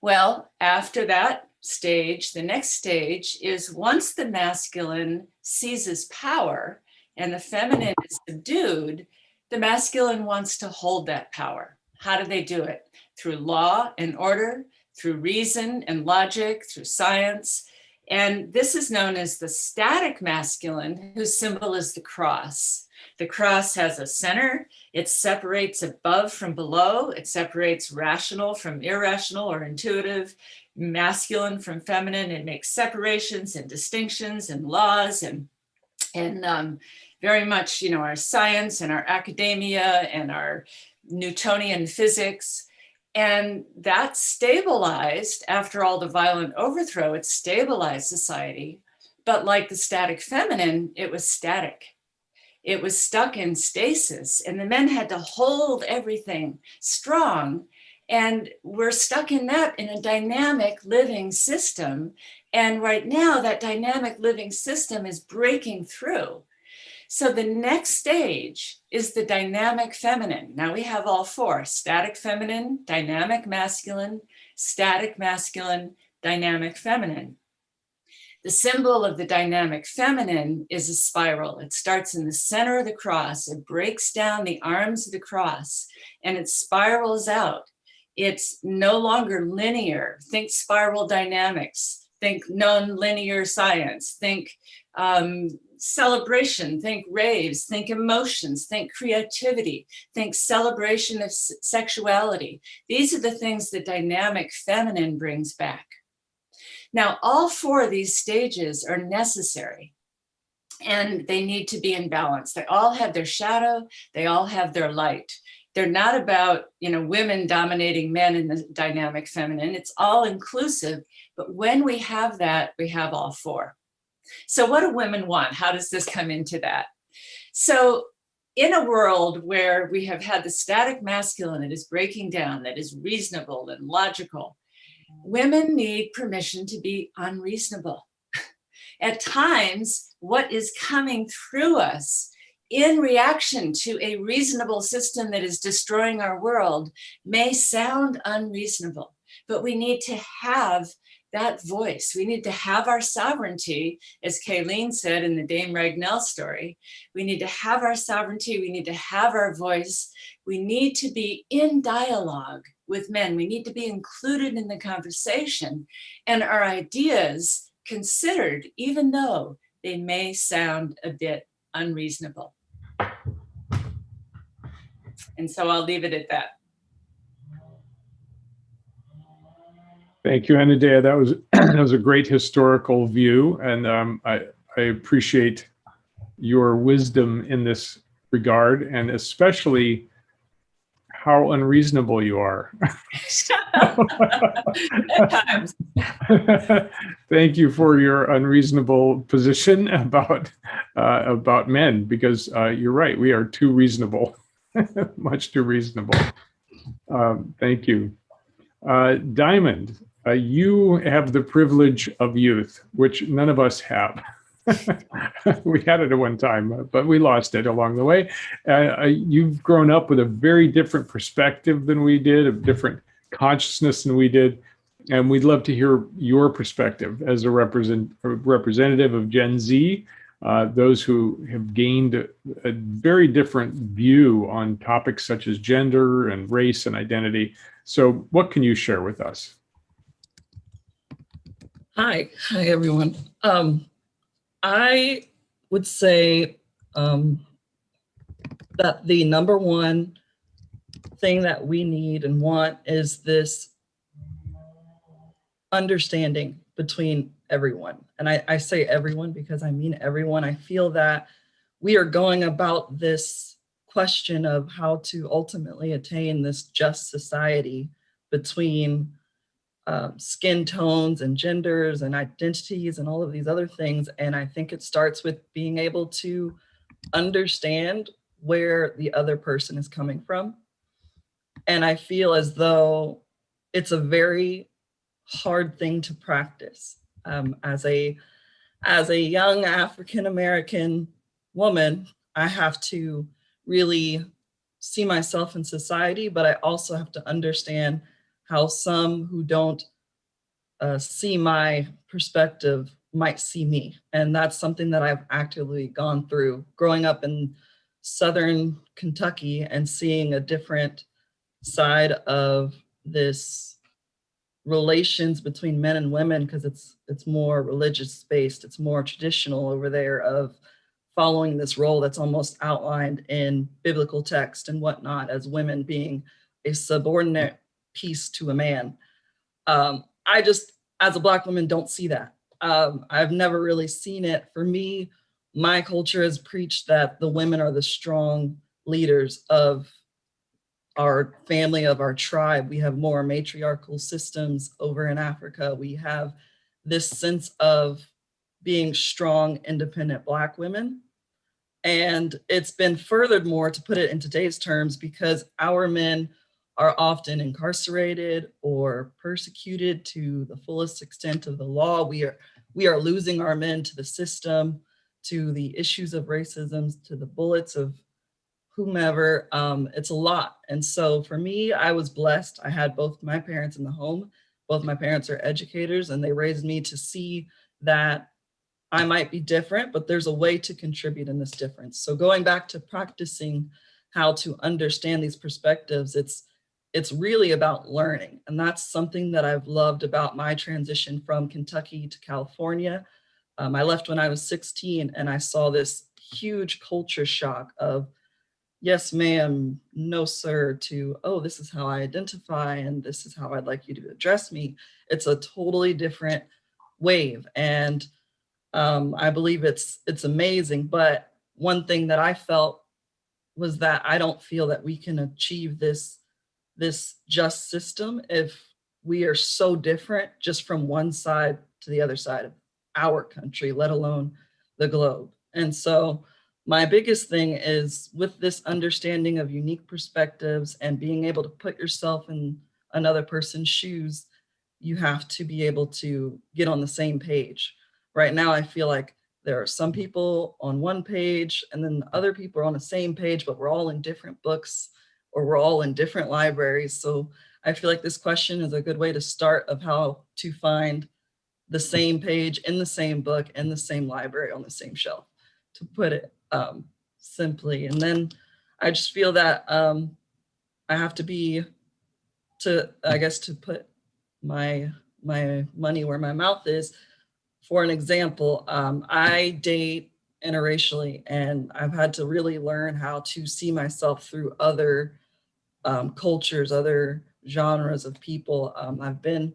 Well, after that stage, the next stage is once the masculine seizes power and the feminine is subdued, the masculine wants to hold that power. How do they do it? Through law and order, through reason and logic, through science. And this is known as the static masculine, whose symbol is the cross. The cross has a center. It separates above from below. It separates rational from irrational or intuitive, masculine from feminine. It makes separations and distinctions and laws and very much, our science and our academia and our Newtonian physics. And that stabilized after all the violent overthrow, it stabilized society. But like the static feminine, it was static. It was stuck in stasis, and the men had to hold everything strong. And we're stuck in that in a dynamic living system. And right now, that dynamic living system is breaking through. So the next stage is the dynamic feminine. Now we have all four: static feminine, dynamic masculine, static masculine, dynamic feminine. The symbol of the dynamic feminine is a spiral. It starts in the center of the cross. It breaks down the arms of the cross and it spirals out. It's no longer linear. Think spiral dynamics. Think non-linear science. Think celebration. Think raves. Think emotions. Think creativity. Think celebration of sexuality. These are the things the dynamic feminine brings back. Now, all four of these stages are necessary and they need to be in balance. They all have their shadow, they all have their light. They're not about, women dominating men in the dynamic feminine. It's all inclusive, but when we have that, we have all four. So what do women want? How does this come into that? So in a world where we have had the static masculine that is breaking down, that is reasonable and logical, women need permission to be unreasonable. At times, what is coming through us in reaction to a reasonable system that is destroying our world may sound unreasonable, but we need to have that voice. We need to have our sovereignty, as Kayleen said in the Dame Ragnell story. We need to have our sovereignty. We need to have our voice. We need to be in dialogue with men. We need to be included in the conversation and our ideas considered, even though they may sound a bit unreasonable. And so I'll leave it at that. Thank you, Anadea. That was a great historical view, and I appreciate your wisdom in this regard, and especially how unreasonable you are. At times. Thank you for your unreasonable position about men, because you're right, we are too reasonable, much too reasonable. Thank you. Diamond, you have the privilege of youth, which none of us have. We had it at one time, but we lost it along the way. You've grown up with a very different perspective than we did, a different consciousness than we did. And we'd love to hear your perspective as a representative of Gen Z, those who have gained a very different view on topics such as gender and race and identity. So what can you share with us? Hi everyone. I would say that the number one thing that we need and want is this understanding between everyone. And I say everyone because I mean everyone. I feel that we are going about this question of how to ultimately attain this just society between skin tones and genders and identities and all of these other things. And I think it starts with being able to understand where the other person is coming from. And I feel as though it's a very hard thing to practice. As a young African American woman, I have to really see myself in society, but I also have to understand how some who don't see my perspective might see me. And that's something that I've actively gone through growing up in Southern Kentucky and seeing a different side of this relations between men and women, because it's more religious based, it's more traditional over there of following this role that's almost outlined in biblical text and whatnot as women being a subordinate piece to a man. I just, as a Black woman, don't see that. I've never really seen it. For me, my culture has preached that the women are the strong leaders of our family, of our tribe. We have more matriarchal systems over in Africa. We have this sense of being strong, independent Black women. And it's been furthered more, to put it in today's terms, because our men are often incarcerated or persecuted to the fullest extent of the law. We are losing our men to the system, to the issues of racism, to the bullets of whomever. It's a lot. And so for me, I was blessed. I had both my parents in the home. Both my parents are educators, and they raised me to see that I might be different, but there's a way to contribute in this difference. So going back to practicing how to understand these perspectives, it's really about learning. And that's something that I've loved about my transition from Kentucky to California. I left when I was 16, and I saw this huge culture shock of, yes, ma'am, no, sir, to, oh, this is how I identify, and this is how I'd like you to address me. It's a totally different wave. And I believe it's amazing. But one thing that I felt was that I don't feel that we can achieve this just system if we are so different just from one side to the other side of our country, let alone the globe. And so my biggest thing is, with this understanding of unique perspectives and being able to put yourself in another person's shoes, you have to be able to get on the same page. Right now, I feel like there are some people on one page and then other people are on the same page, but we're all in different books or we're all in different libraries. So I feel like this question is a good way to start of how to find the same page in the same book in the same library on the same shelf, to put it simply. And then I just feel that I have to be, to put my money where my mouth is. For an example, I date interracially, and I've had to really learn how to see myself through other cultures, other genres of people. I've been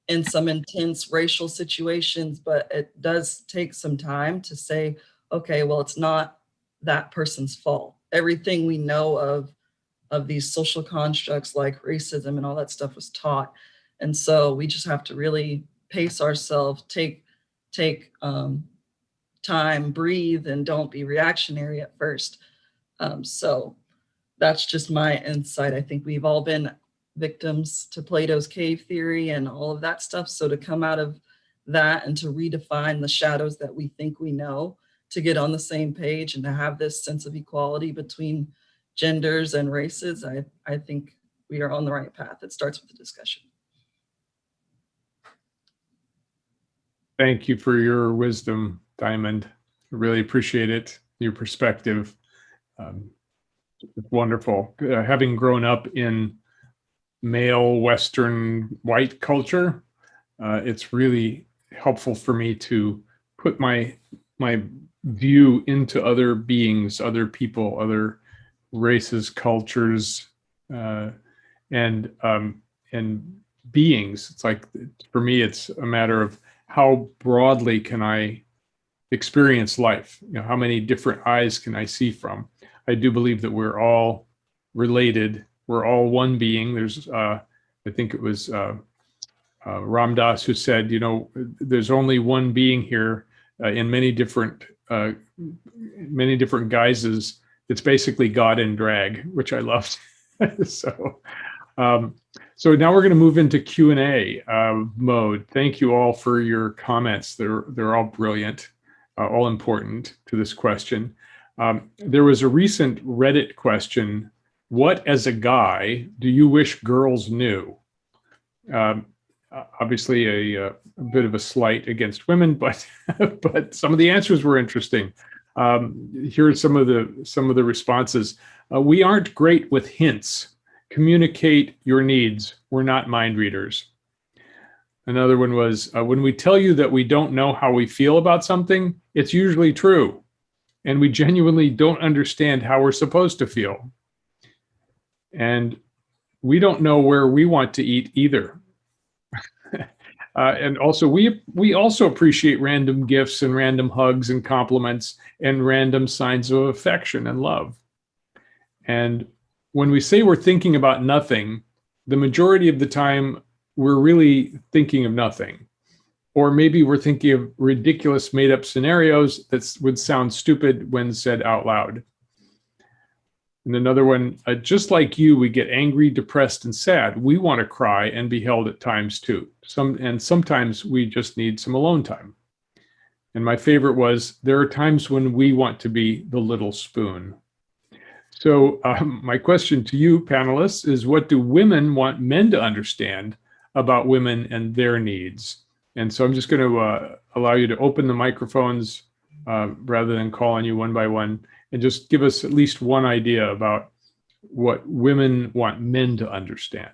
in some intense racial situations, but it does take some time to say, okay, well, it's not that person's fault. Everything we know of these social constructs like racism and all that stuff was taught. And so we just have to really pace ourselves, take time, breathe, and don't be reactionary at first. So that's just my insight. I think we've all been victims to Plato's cave theory and all of that stuff. So to come out of that and to redefine the shadows that we think we know, to get on the same page and to have this sense of equality between genders and races, I think we are on the right path. It starts with the discussion. Thank you for your wisdom, Diamond. I really appreciate it, your perspective. It's wonderful. Having grown up in male Western white culture, it's really helpful for me to put my view into other beings, other people, other races, cultures, and beings. It's like, for me, it's a matter of how broadly can I experience life? How many different eyes can I see from? I do believe that we're all related. We're all one being. There's, I think it was Ram Dass who said, there's only one being here in many different guises. It's basically God in drag, which I loved. So now we're going to move into Q&A mode. Thank you all for your comments. They're all brilliant, all important to this question. There was a recent Reddit question: what, as a guy, do you wish girls knew? Obviously a bit of a slight against women, but but some of the answers were interesting. Here are some of the responses. We aren't great with hints. Communicate your needs. We're not mind readers. Another one was, when we tell you that we don't know how we feel about something, it's usually true, and we genuinely don't understand how we're supposed to feel. And we don't know where we want to eat either. And also, we also appreciate random gifts and random hugs and compliments and random signs of affection and love. And when we say we're thinking about nothing, the majority of the time we're really thinking of nothing. Or maybe we're thinking of ridiculous made-up scenarios that would sound stupid when said out loud. And another one, just like you, we get angry, depressed, and sad. We want to cry and be held at times too. Sometimes we just need some alone time. And my favorite was, there are times when we want to be the little spoon. So my question to you panelists is, what do women want men to understand about women and their needs? And so I'm just going to allow you to open the microphones rather than call on you one by one, and just give us at least one idea about what women want men to understand.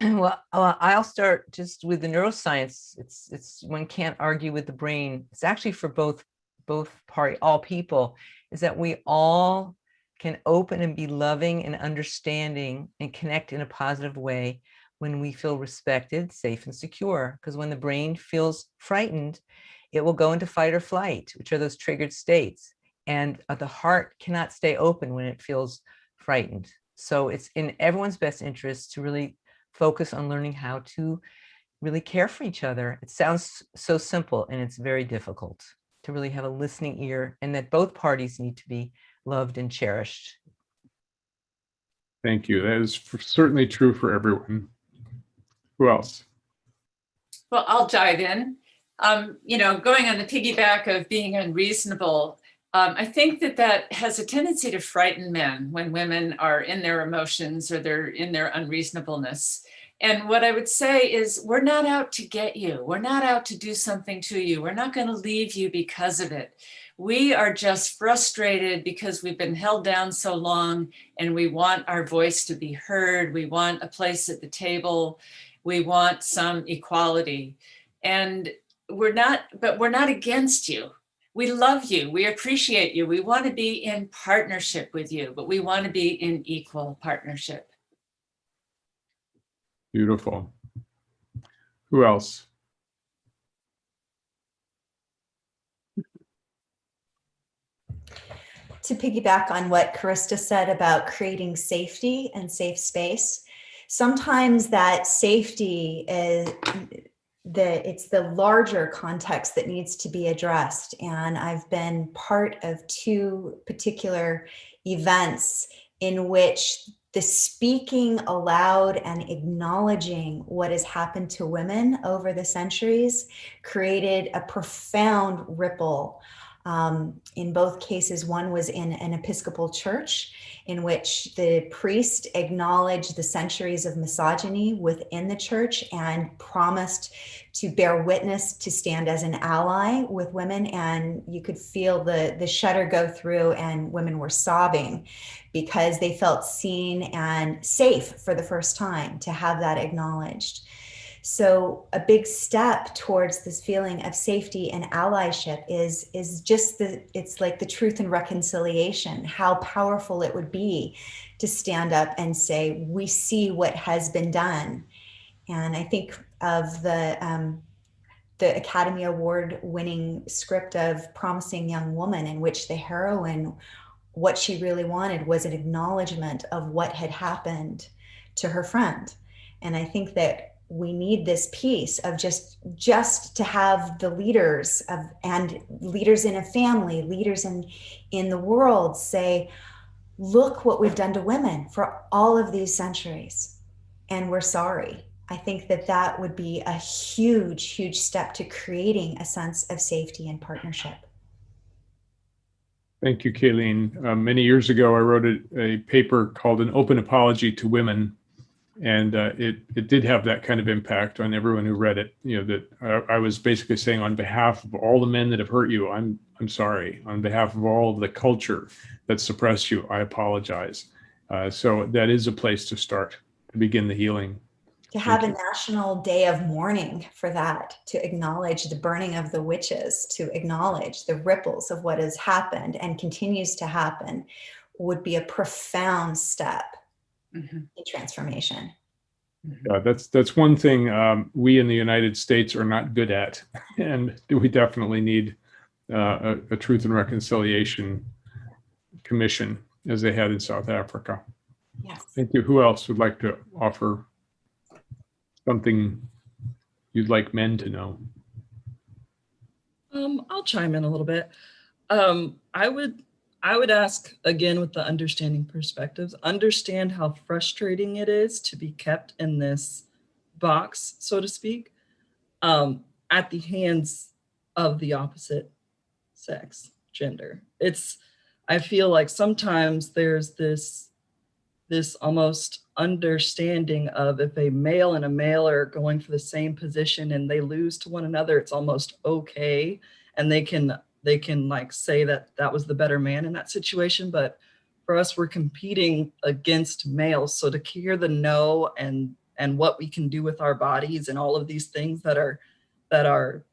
Well, I'll start just with the neuroscience. It's one can't argue with the brain. It's actually for all people, is that we all can open and be loving and understanding and connect in a positive way when we feel respected, safe, and secure. Because when the brain feels frightened, it will go into fight or flight, which are those triggered states. And the heart cannot stay open when it feels frightened. So it's in everyone's best interest to really focus on learning how to really care for each other. It sounds so simple, and it's very difficult to really have a listening ear, and that both parties need to be loved and cherished. Thank you. That is certainly true for everyone. Who else? Well, I'll dive in. Going on the piggyback of being unreasonable, I think that has a tendency to frighten men when women are in their emotions or they're in their unreasonableness. And what I would say is, we're not out to get you. We're not out to do something to you. We're not going to leave you because of it. We are just frustrated because we've been held down so long, and we want our voice to be heard. We want a place at the table. We want some equality. And we're not against you. We love you. We appreciate you. We want to be in partnership with you, but we want to be in equal partnership. Beautiful. Who else? To piggyback on what Karista said about creating safety and safe space, sometimes that safety is it's the larger context that needs to be addressed. And I've been part of two particular events in which the speaking aloud and acknowledging what has happened to women over the centuries created a profound ripple. In both cases, one was in an Episcopal church in which the priest acknowledged the centuries of misogyny within the church and promised to bear witness, to stand as an ally with women. And you could feel the shudder go through, and women were sobbing because they felt seen and safe for the first time to have that acknowledged. So a big step towards this feeling of safety and allyship is just it's like the truth and reconciliation, how powerful it would be to stand up and say, we see what has been done. And I think of the Academy Award winning script of Promising Young Woman, in which the heroine, what she really wanted was an acknowledgement of what had happened to her friend. And I think that we need this piece of just to have the leaders of, and leaders in a family, leaders in the world say, look what we've done to women for all of these centuries, and we're sorry. I think that that would be a huge, huge step to creating a sense of safety and partnership. Thank you, Kayleen. Many years ago, I wrote a paper called An Open Apology to Women. And it did have that kind of impact on everyone who read it. You know, that I was basically saying, on behalf of all the men that have hurt you, I'm sorry. On behalf of all of the culture that suppressed you, I apologize. So that is a place to start, to begin the healing. To have a national day of mourning for that, to acknowledge the burning of the witches, to acknowledge the ripples of what has happened and continues to happen, would be a profound step in transformation. That's one thing we in the United States are not good at, and we definitely need a Truth and Reconciliation Commission, as they had in South Africa. Yes. Thank you. Who else would like to offer something you'd like men to know? I'll chime in a little bit. I would ask, again, with the understanding perspectives, understand how frustrating it is to be kept in this box, so to speak, at the hands of the opposite sex, gender. I feel like sometimes there's this almost understanding of, if a male and a male are going for the same position and they lose to one another, it's almost okay. And they can like say that was the better man in that situation. But for us, we're competing against males. So to hear the no and what we can do with our bodies and all of these things that are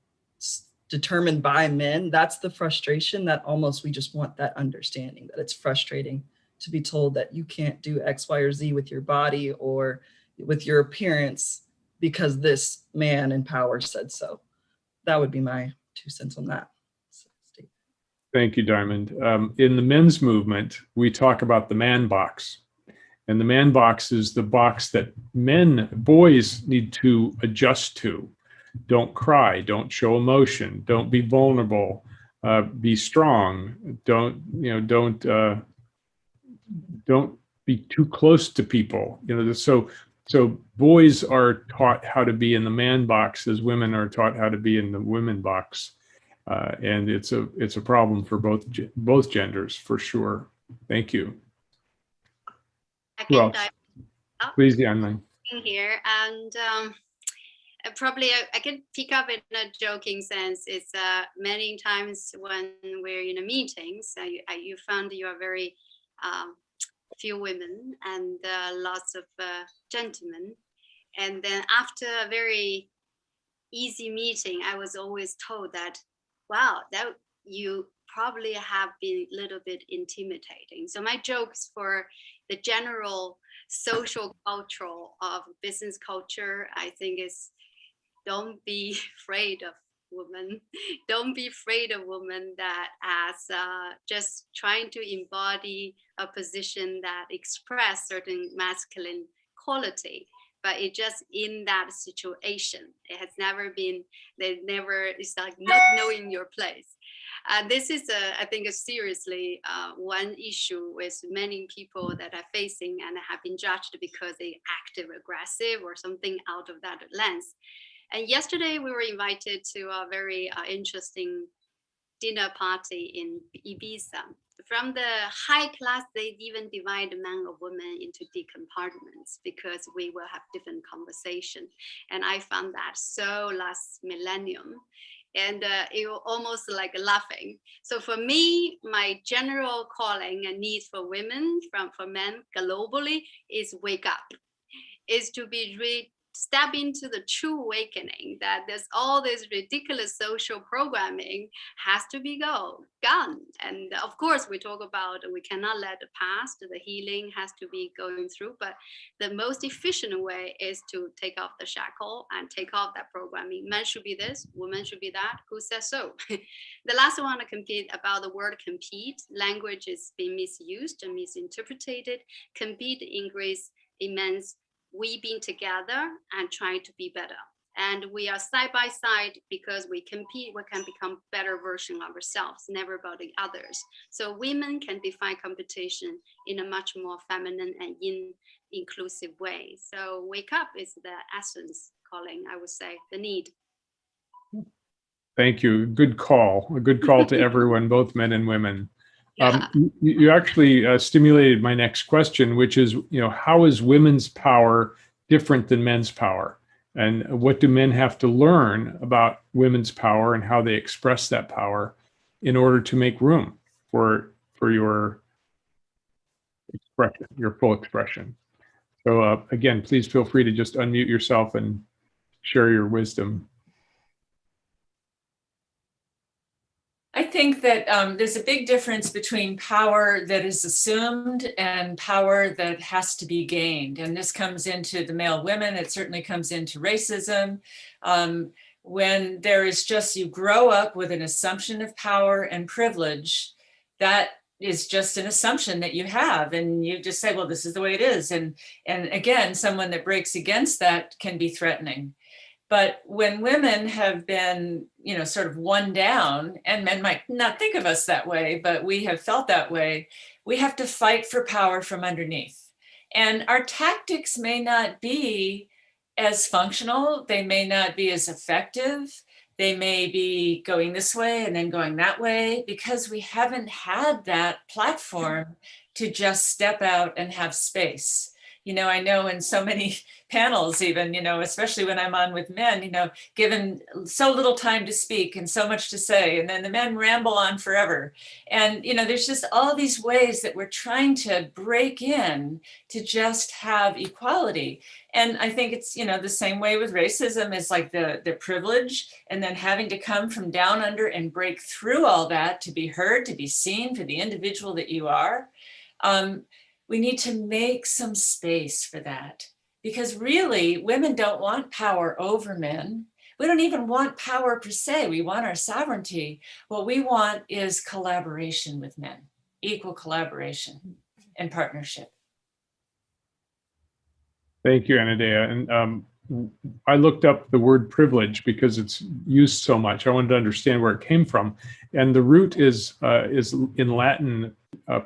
determined by men, that's the frustration, that almost we just want that understanding that it's frustrating to be told that you can't do X, Y, or Z with your body or with your appearance because this man in power said so. That would be my 2 cents on that. Thank you, Diamond. In the men's movement, we talk about the man box. And the man box is the box that boys need to adjust to. Don't cry, don't show emotion, don't be vulnerable, be strong, don't be too close to people. So boys are taught how to be in the man box as women are taught how to be in the women box. And it's a problem for both genders, for sure. Thank you. Who else? Please, Yanling. Here, and probably I can pick up in a joking sense. It's many times when we're in a meetings, you found you are very few women and lots of gentlemen. And then after a very easy meeting, I was always told that, wow, that you probably have been a little bit intimidating. So my jokes for the general social cultural of business culture, I think, is don't be afraid of women. Don't be afraid of women that as just trying to embody a position that express certain masculine quality. But it just in that situation, it has never been, it's like not knowing your place. This is, I think, seriously one issue with many people that are facing and have been judged because they active aggressive or something out of that lens. And yesterday we were invited to a very interesting dinner party in Ibiza. From the high class, they even divide men or women into decompartments because we will have different conversation. And I found that so last millennium. And it was almost like laughing. So for me, my general calling and need for women, for men globally, is wake up, is to be step into the true awakening that there's all this ridiculous social programming has to be gone. And of course, we talk about we cannot let the past, the healing has to be going through, but the most efficient way is to take off the shackle and take off that programming. Men should be this, women should be that. Who says so? The last one to compete about the word compete. Language is being misused and misinterpreted. Compete in Greece, it means we being together and trying to be better. And we are side by side because we compete, we can become better version of ourselves, never about the others. So women can define competition in a much more feminine and inclusive way. So wake up is the essence calling, I would say, the need. Thank you. Good call. A good call to everyone, both men and women. Yeah. You actually stimulated my next question, which is, how is women's power different than men's power? And what do men have to learn about women's power and how they express that power in order to make room for your expression, your full expression? So again, please feel free to just unmute yourself and share your wisdom. I think that there's a big difference between power that is assumed and power that has to be gained. And this comes into the male women. It certainly comes into racism. When there is just, you grow up with an assumption of power and privilege, that is just an assumption that you have. And you just say, well, this is the way it is. And again, someone that breaks against that can be threatening. But when women have been, sort of won down, and men might not think of us that way, but we have felt that way, we have to fight for power from underneath. And our tactics may not be as functional, they may not be as effective, they may be going this way and then going that way, because we haven't had that platform to just step out and have space. I know in so many panels even, especially when I'm on with men, given so little time to speak and so much to say, and then the men ramble on forever. And, there's just all these ways that we're trying to break in to just have equality. And I think it's, the same way with racism is like the privilege, and then having to come from down under and break through all that to be heard, to be seen for the individual that you are. We need to make some space for that, because really women don't want power over men. We don't even want power per se. We want our sovereignty. What we want is collaboration with men, equal collaboration and partnership. Thank you, Anadea. And I looked up the word privilege because it's used so much. I wanted to understand where it came from. And the root is in Latin,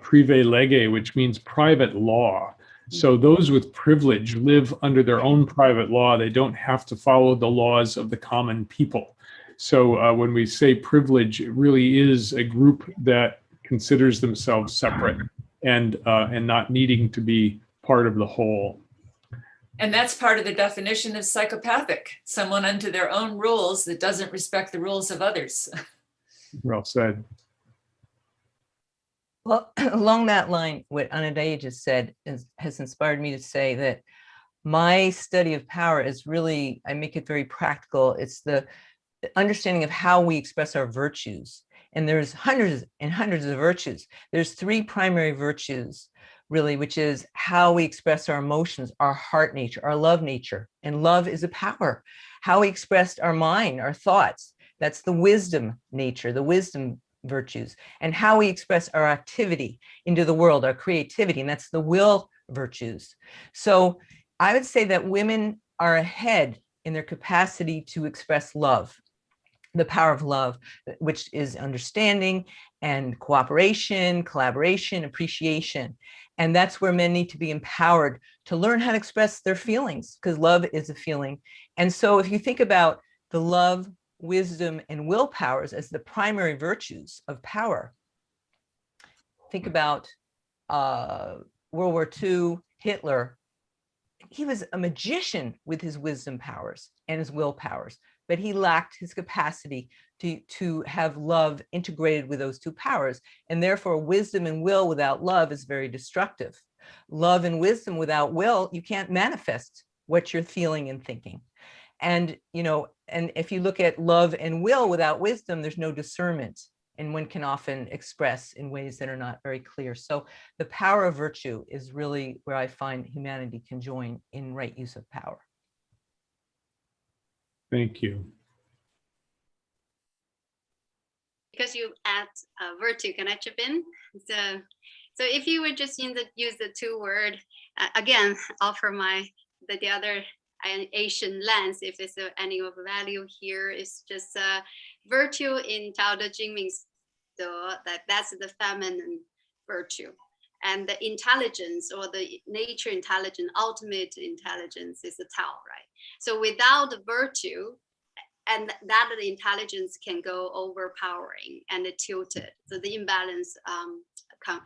prive lege, which means private law. So those with privilege live under their own private law. They don't have to follow the laws of the common people. So when we say privilege, it really is a group that considers themselves separate and not needing to be part of the whole. And that's part of the definition of psychopathic, someone unto their own rules that doesn't respect the rules of others. Well said. Well, along that line, what Anadea just said has inspired me to say that my study of power is really, I make it very practical. It's the understanding of how we express our virtues. And there's hundreds and hundreds of virtues. There's three primary virtues, really, which is how we express our emotions, our heart nature, our love nature. And love is a power. How we express our mind, our thoughts, that's the wisdom nature, the wisdom virtues. And how we express our activity into the world, our creativity, and that's the will virtues. So I would say that women are ahead in their capacity to express love, the power of love, which is understanding and cooperation, collaboration, appreciation. And that's where men need to be empowered to learn how to express their feelings, because love is a feeling. And so if you think about the love, wisdom, and will powers as the primary virtues of power, think about World War II, Hitler. He was a magician with his wisdom powers and his will powers, but he lacked his capacity to have love integrated with those two powers. And therefore, wisdom and will without love is very destructive. Love and wisdom without will, you can't manifest what you're feeling and thinking. And, and if you look at love and will without wisdom, there's no discernment, and one can often express in ways that are not very clear. So the power of virtue is really where I find humanity can join in right use of power. Thank you. Because you add virtue, can I chip in? So if you would just use the two word, again, offer the other Asian lens, if there's any of value here, is just virtue in Tao Te Ching means that's the feminine virtue. And the intelligence or the nature intelligence, ultimate intelligence is the Tao, right? So without the virtue, and that the intelligence can go overpowering and tilted, so the imbalance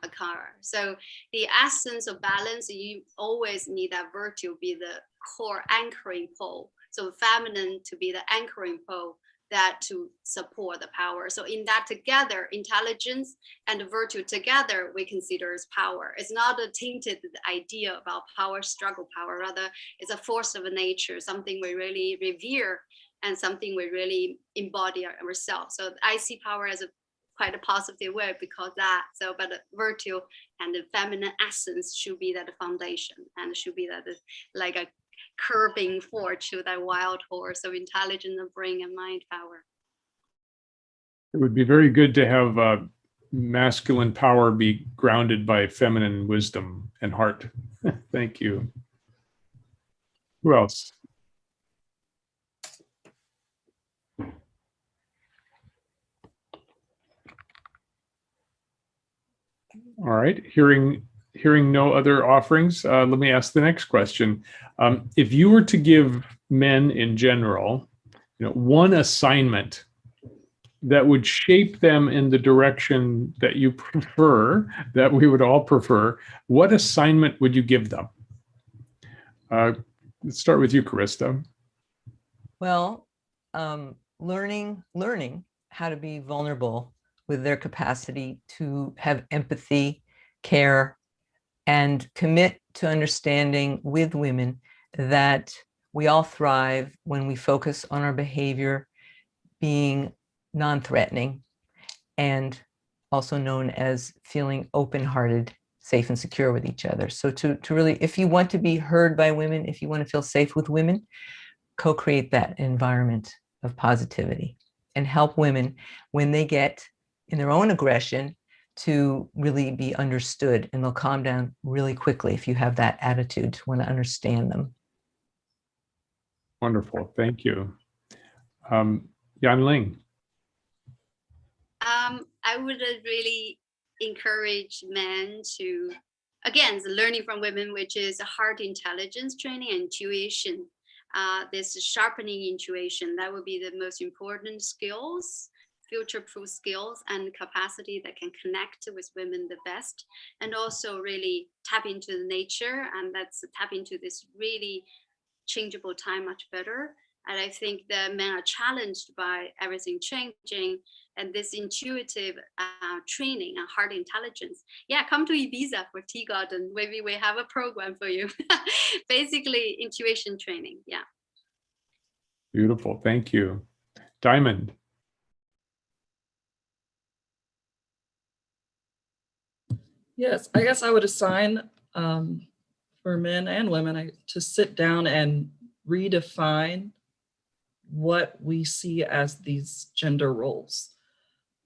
occur. So the essence of balance, you always need that virtue be the core anchoring pole. So feminine to be the anchoring pole that to support the power. So in that together, intelligence and virtue together, we consider as power. It's not a tainted idea about power, struggle power, rather it's a force of nature, something we really revere and something we really embody ourselves. So I see power as quite a positive word because that, so, but virtue and the feminine essence should be that foundation, and should be that like a curbing force to that wild horse of intelligence of brain and mind power. It would be very good to have masculine power be grounded by feminine wisdom and heart. Thank you. Who else? All right, hearing no other offerings, let me ask the next question. If you were to give men in general, one assignment that would shape them in the direction that you prefer, that we would all prefer, what assignment would you give them? Let's start with you, Karista. Well, learning how to be vulnerable with their capacity to have empathy, care, and commit to understanding with women that we all thrive when we focus on our behavior being non-threatening, and also known as feeling open-hearted, safe and secure with each other. So to really, if you want to be heard by women, if you want to feel safe with women, co-create that environment of positivity and help women when they get in their own aggression to really be understood, and they'll calm down really quickly if you have that attitude to want to understand them. Wonderful, thank you. Yan Ling. I would really encourage men to, again, learning from women, which is heart intelligence training and intuition. This sharpening intuition, that would be the most important skills, future-proof skills and capacity that can connect with women the best, and also really tap into the nature, and that's tap into this really changeable time much better. And I think that men are challenged by everything changing, and this intuitive training and heart intelligence. Yeah, come to Ibiza for Tea Garden. Maybe we have a program for you. Basically, intuition training. Yeah. Beautiful. Thank you. Diamond. Yes, I guess I would assign for men and women to sit down and redefine what we see as these gender roles.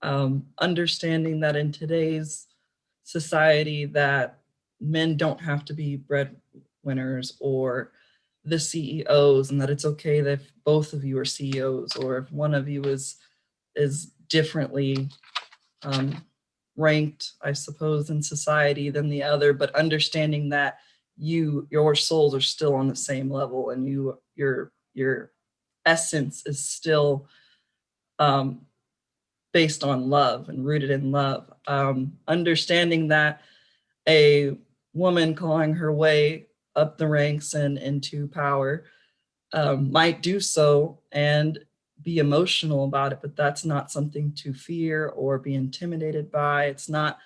Understanding that in today's society that men don't have to be breadwinners or the CEOs, and that it's okay that if both of you are CEOs, or if one of you is differently ranked, I suppose, in society than the other, but understanding that your souls are still on the same level, and your essence is still based on love and rooted in love. Understanding that a woman clawing her way up the ranks and into power might do so and be emotional about it, but that's not something to fear or be intimidated by. It's not,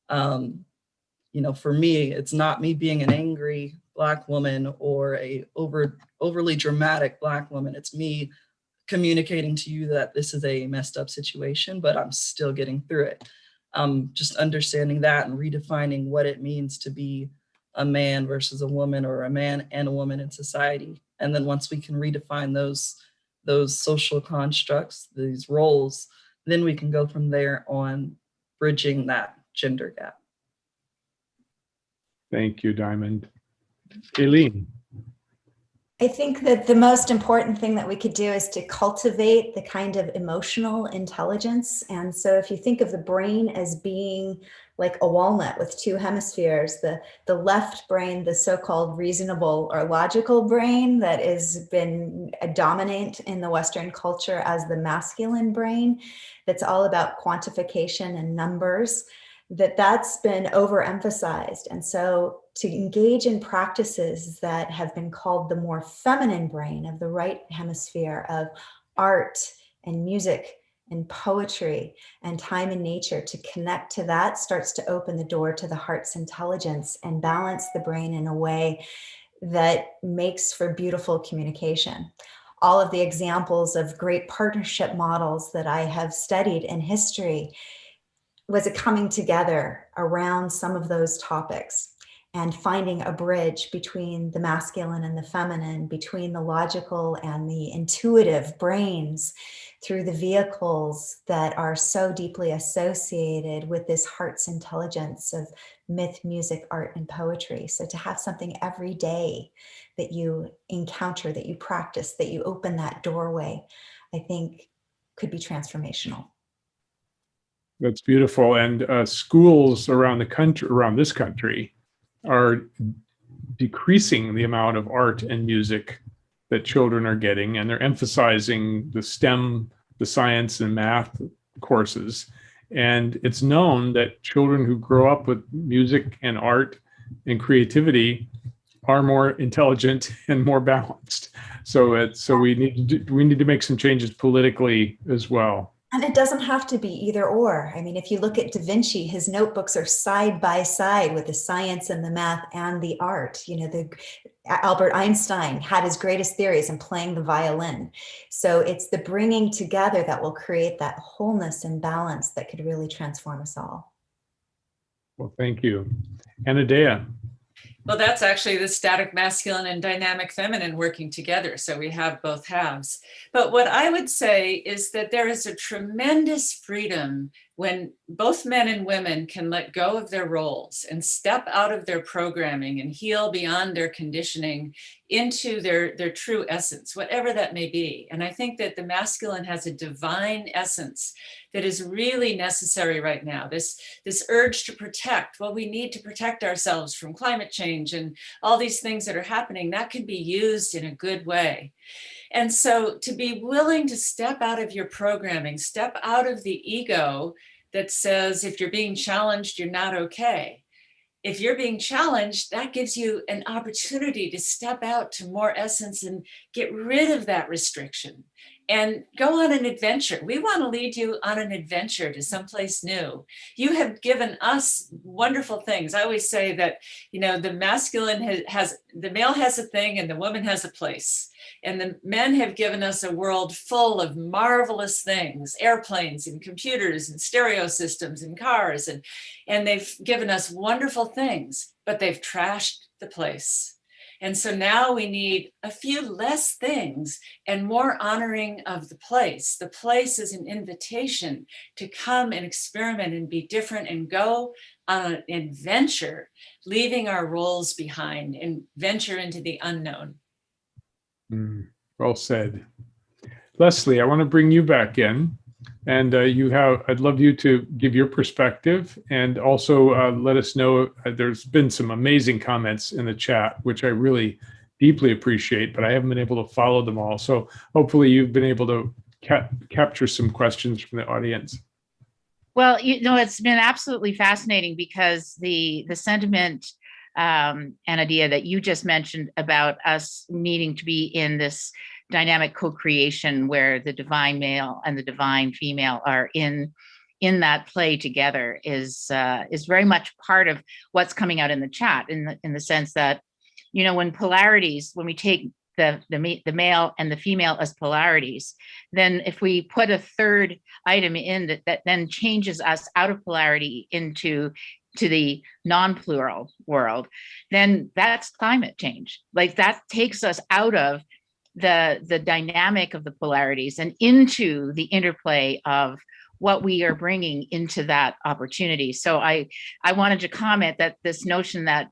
for me, it's not me being an angry Black woman or a overly dramatic Black woman. It's me communicating to you that this is a messed up situation, but I'm still getting through it. Just understanding that and redefining what it means to be a man versus a woman, or a man and a woman in society. And then once we can redefine those social constructs, these roles, then we can go from there on bridging that gender gap. Thank you, Diamond. Aileen. I think that the most important thing that we could do is to cultivate the kind of emotional intelligence. And so if you think of the brain as being like a walnut with two hemispheres, the left brain, the so-called reasonable or logical brain that has been dominant in the Western culture as the masculine brain, that's all about quantification and numbers, that's been overemphasized. And so to engage in practices that have been called the more feminine brain of the right hemisphere, of art and music and poetry and time in nature, to connect to that starts to open the door to the heart's intelligence and balance the brain in a way that makes for beautiful communication. All of the examples of great partnership models that I have studied in history was a coming together around some of those topics and finding a bridge between the masculine and the feminine, between the logical and the intuitive brains, through the vehicles that are so deeply associated with this heart's intelligence of myth, music, art, and poetry. So to have something every day that you encounter, that you practice, that you open that doorway, I think could be transformational. That's beautiful. And schools around the country, around this country, are decreasing the amount of art and music that children are getting, and they're emphasizing the STEM, the science and math courses. And it's known that children who grow up with music and art and creativity are more intelligent and more balanced. So we need to make some changes politically as well. And it doesn't have to be either or. I mean, if you look at Da Vinci, his notebooks are side by side with the science and the math and the art. You know, Albert Einstein had his greatest theories in playing the violin. So it's the bringing together that will create that wholeness and balance that could really transform us all. Well, thank you. Anadea. Well, that's actually the static masculine and dynamic feminine working together. So we have both halves. But what I would say is that there is a tremendous freedom when both men and women can let go of their roles and step out of their programming and heal beyond their conditioning into their true essence, whatever that may be. And I think that the masculine has a divine essence that is really necessary right now. This urge to protect, well, we need to protect ourselves from climate change and all these things that are happening, that can be used in a good way. And so to be willing to step out of your programming, step out of the ego that says, if you're being challenged, you're not okay. If you're being challenged, that gives you an opportunity to step out to more essence and get rid of that restriction and go on an adventure. We want to lead you on an adventure to someplace new. You have given us wonderful things. I always say that, you know, the masculine has the male has a thing and the woman has a place. And the men have given us a world full of marvelous things, airplanes and computers and stereo systems and cars. And they've given us wonderful things, but they've trashed the place. And so now we need a few less things and more honoring of the place. The place is an invitation to come and experiment and be different and go on an adventure, leaving our roles behind and venture into the unknown. Well said. Leslie, I want to bring you back in. And I'd love you to give your perspective and also let us know, there's been some amazing comments in the chat, which I really deeply appreciate, but I haven't been able to follow them all. So hopefully you've been able to capture some questions from the audience. Well, you know, it's been absolutely fascinating because the sentiment and idea that you just mentioned about us needing to be in this dynamic co-creation where the divine male and the divine female are in that play together is very much part of what's coming out in the chat, in the sense that when polarities, when we take the male and the female as polarities, then if we put a third item in that then changes us out of polarity to the non-plural world, then that's climate change. Like that takes us out of the dynamic of the polarities and into the interplay of what we are bringing into that opportunity. So I wanted to comment that this notion that,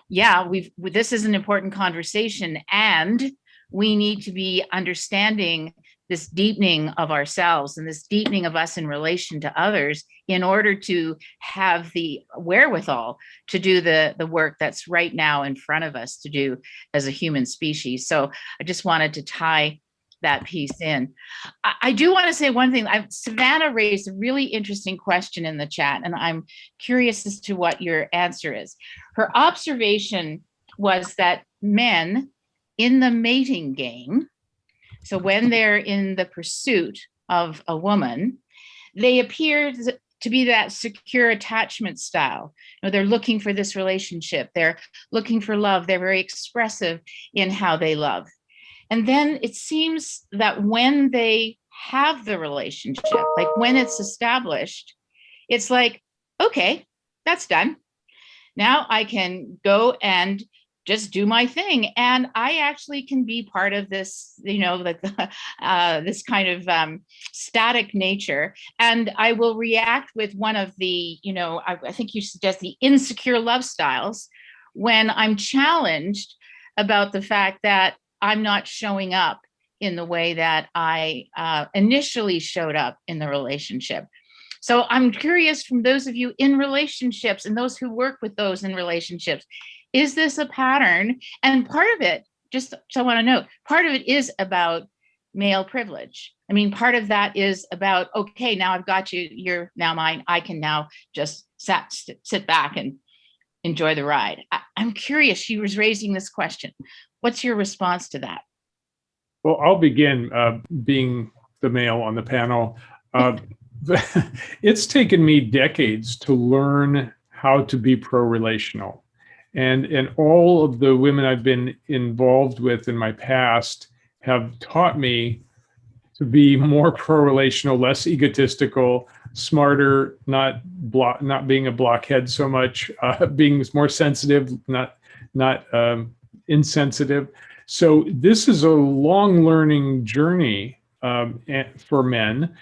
yeah, this is an important conversation, and we need to be understanding this deepening of ourselves and this deepening of us in relation to others in order to have the wherewithal to do the work that's right now in front of us to do as a human species. So I just wanted to tie that piece in. I do want to say one thing. Savannah raised a really interesting question in the chat, and I'm curious as to what your answer is. Her observation was that men in the mating game, so when they're in the pursuit of a woman, they appear to be that secure attachment style. They're looking for this relationship. They're looking for love. They're very expressive in how they love. And then it seems that when they have the relationship, like when it's established, it's like, okay, that's done. Now I can go and just do my thing. And I actually can be part of this, this kind of static nature. And I will react with one of the, I think you suggest the insecure love styles when I'm challenged about the fact that I'm not showing up in the way that I initially showed up in the relationship. So I'm curious, from those of you in relationships and those who work with those in relationships, is this a pattern? And part of it, just so I want to note, part of it is about male privilege. I mean, part of that is about, okay, now I've got you, you're now mine. I can now just sit back and enjoy the ride. I'm curious, she was raising this question. What's your response to that? Well, I'll begin being the male on the panel. It's taken me decades to learn how to be pro-relational. And all of the women I've been involved with in my past have taught me to be more pro-relational, less egotistical, smarter, not being a blockhead so much, being more sensitive, not insensitive. So this is a long learning journey for men,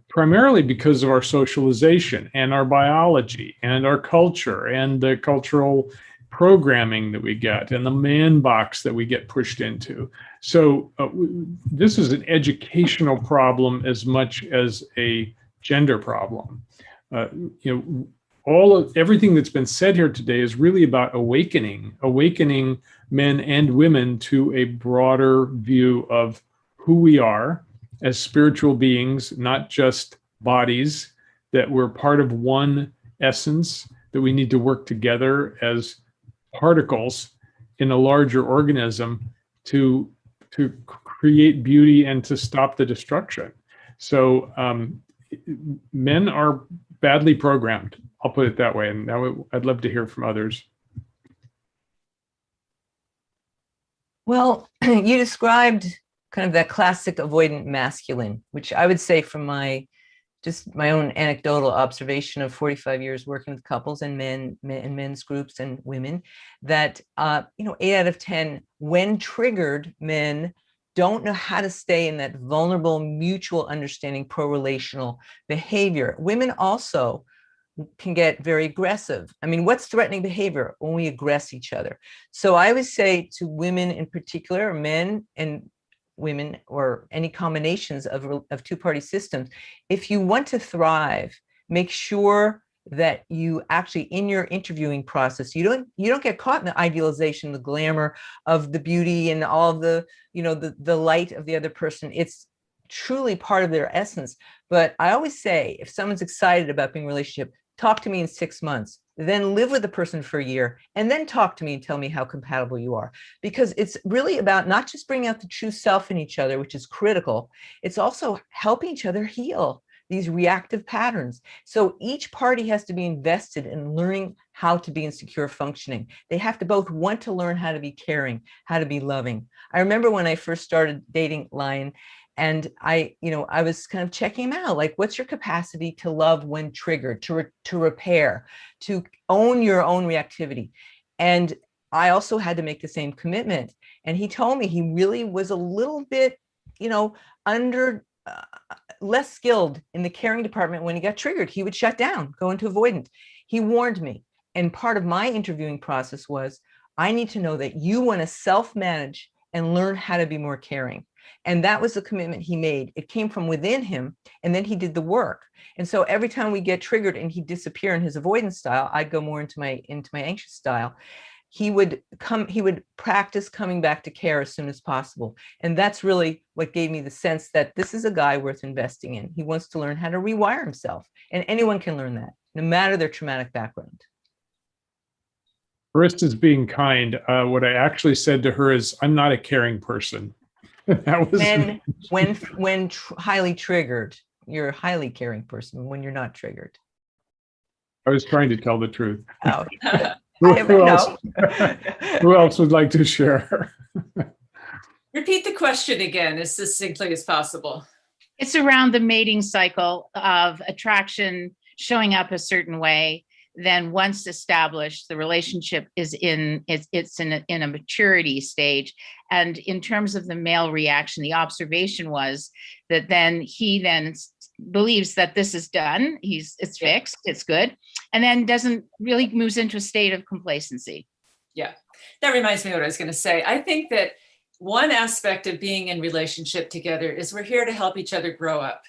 primarily because of our socialization and our biology and our culture and the cultural programming that we get and the man box that we get pushed into. So this is an educational problem as much as a gender problem. Everything that's been said here today is really about awakening men and women to a broader view of who we are as spiritual beings, not just bodies, that we're part of one essence, that we need to work together as particles in a larger organism to create beauty and to stop the destruction. So men are badly programmed, I'll put it that way. And now I'd love to hear from others. Well, you described kind of that classic avoidant masculine, which I would say from my own anecdotal observation of 45 years working with couples and men's groups and women, that 8 out of 10, when triggered, men don't know how to stay in that vulnerable, mutual understanding, pro-relational behavior. Women also can get very aggressive. I mean, what's threatening behavior? When we aggress each other. So I would say to women in particular, men and women, or any combinations of two-party systems, if you want to thrive, make sure that you actually, in your interviewing process, you don't get caught in the idealization, the glamour of the beauty and all the, the light of the other person. It's truly part of their essence. But I always say, if someone's excited about being in a relationship, talk to me in 6 months, then live with the person for a year, and then talk to me and tell me how compatible you are. Because it's really about not just bringing out the true self in each other, which is critical. It's also helping each other heal. these reactive patterns. So each party has to be invested in learning how to be in secure functioning. They have to both want to learn how to be caring, how to be loving. I remember when I first started dating Lion, and I was kind of checking him out, like, what's your capacity to love when triggered, to repair, to own your own reactivity? And I also had to make the same commitment. And he told me he really was a little bit, under less skilled in the caring department. When he got triggered, he would shut down, go into avoidant. He warned me. And part of my interviewing process was, I need to know that you want to self-manage and learn how to be more caring. And that was the commitment he made. It came from within him, and then he did the work. And so every time we get triggered and he'd disappear in his avoidance style, I'd go more into my anxious style. He would practice coming back to care as soon as possible. And that's really what gave me the sense that this is a guy worth investing in. He wants to learn how to rewire himself. And anyone can learn that, no matter their traumatic background. Marista's being kind. What I actually said to her is, I'm not a caring person. That was when highly triggered. You're a highly caring person when you're not triggered. I was trying to tell the truth. Oh, who else would like to share? Repeat the question again as succinctly as possible. It's around the mating cycle of attraction showing up a certain way. Then once established, the relationship is in a maturity stage. And in terms of the male reaction, the observation was that he believes that this is done. It's fixed, it's good. And then moves into a state of complacency. Yeah, that reminds me of what I was going to say. I think that one aspect of being in relationship together is we're here to help each other grow up.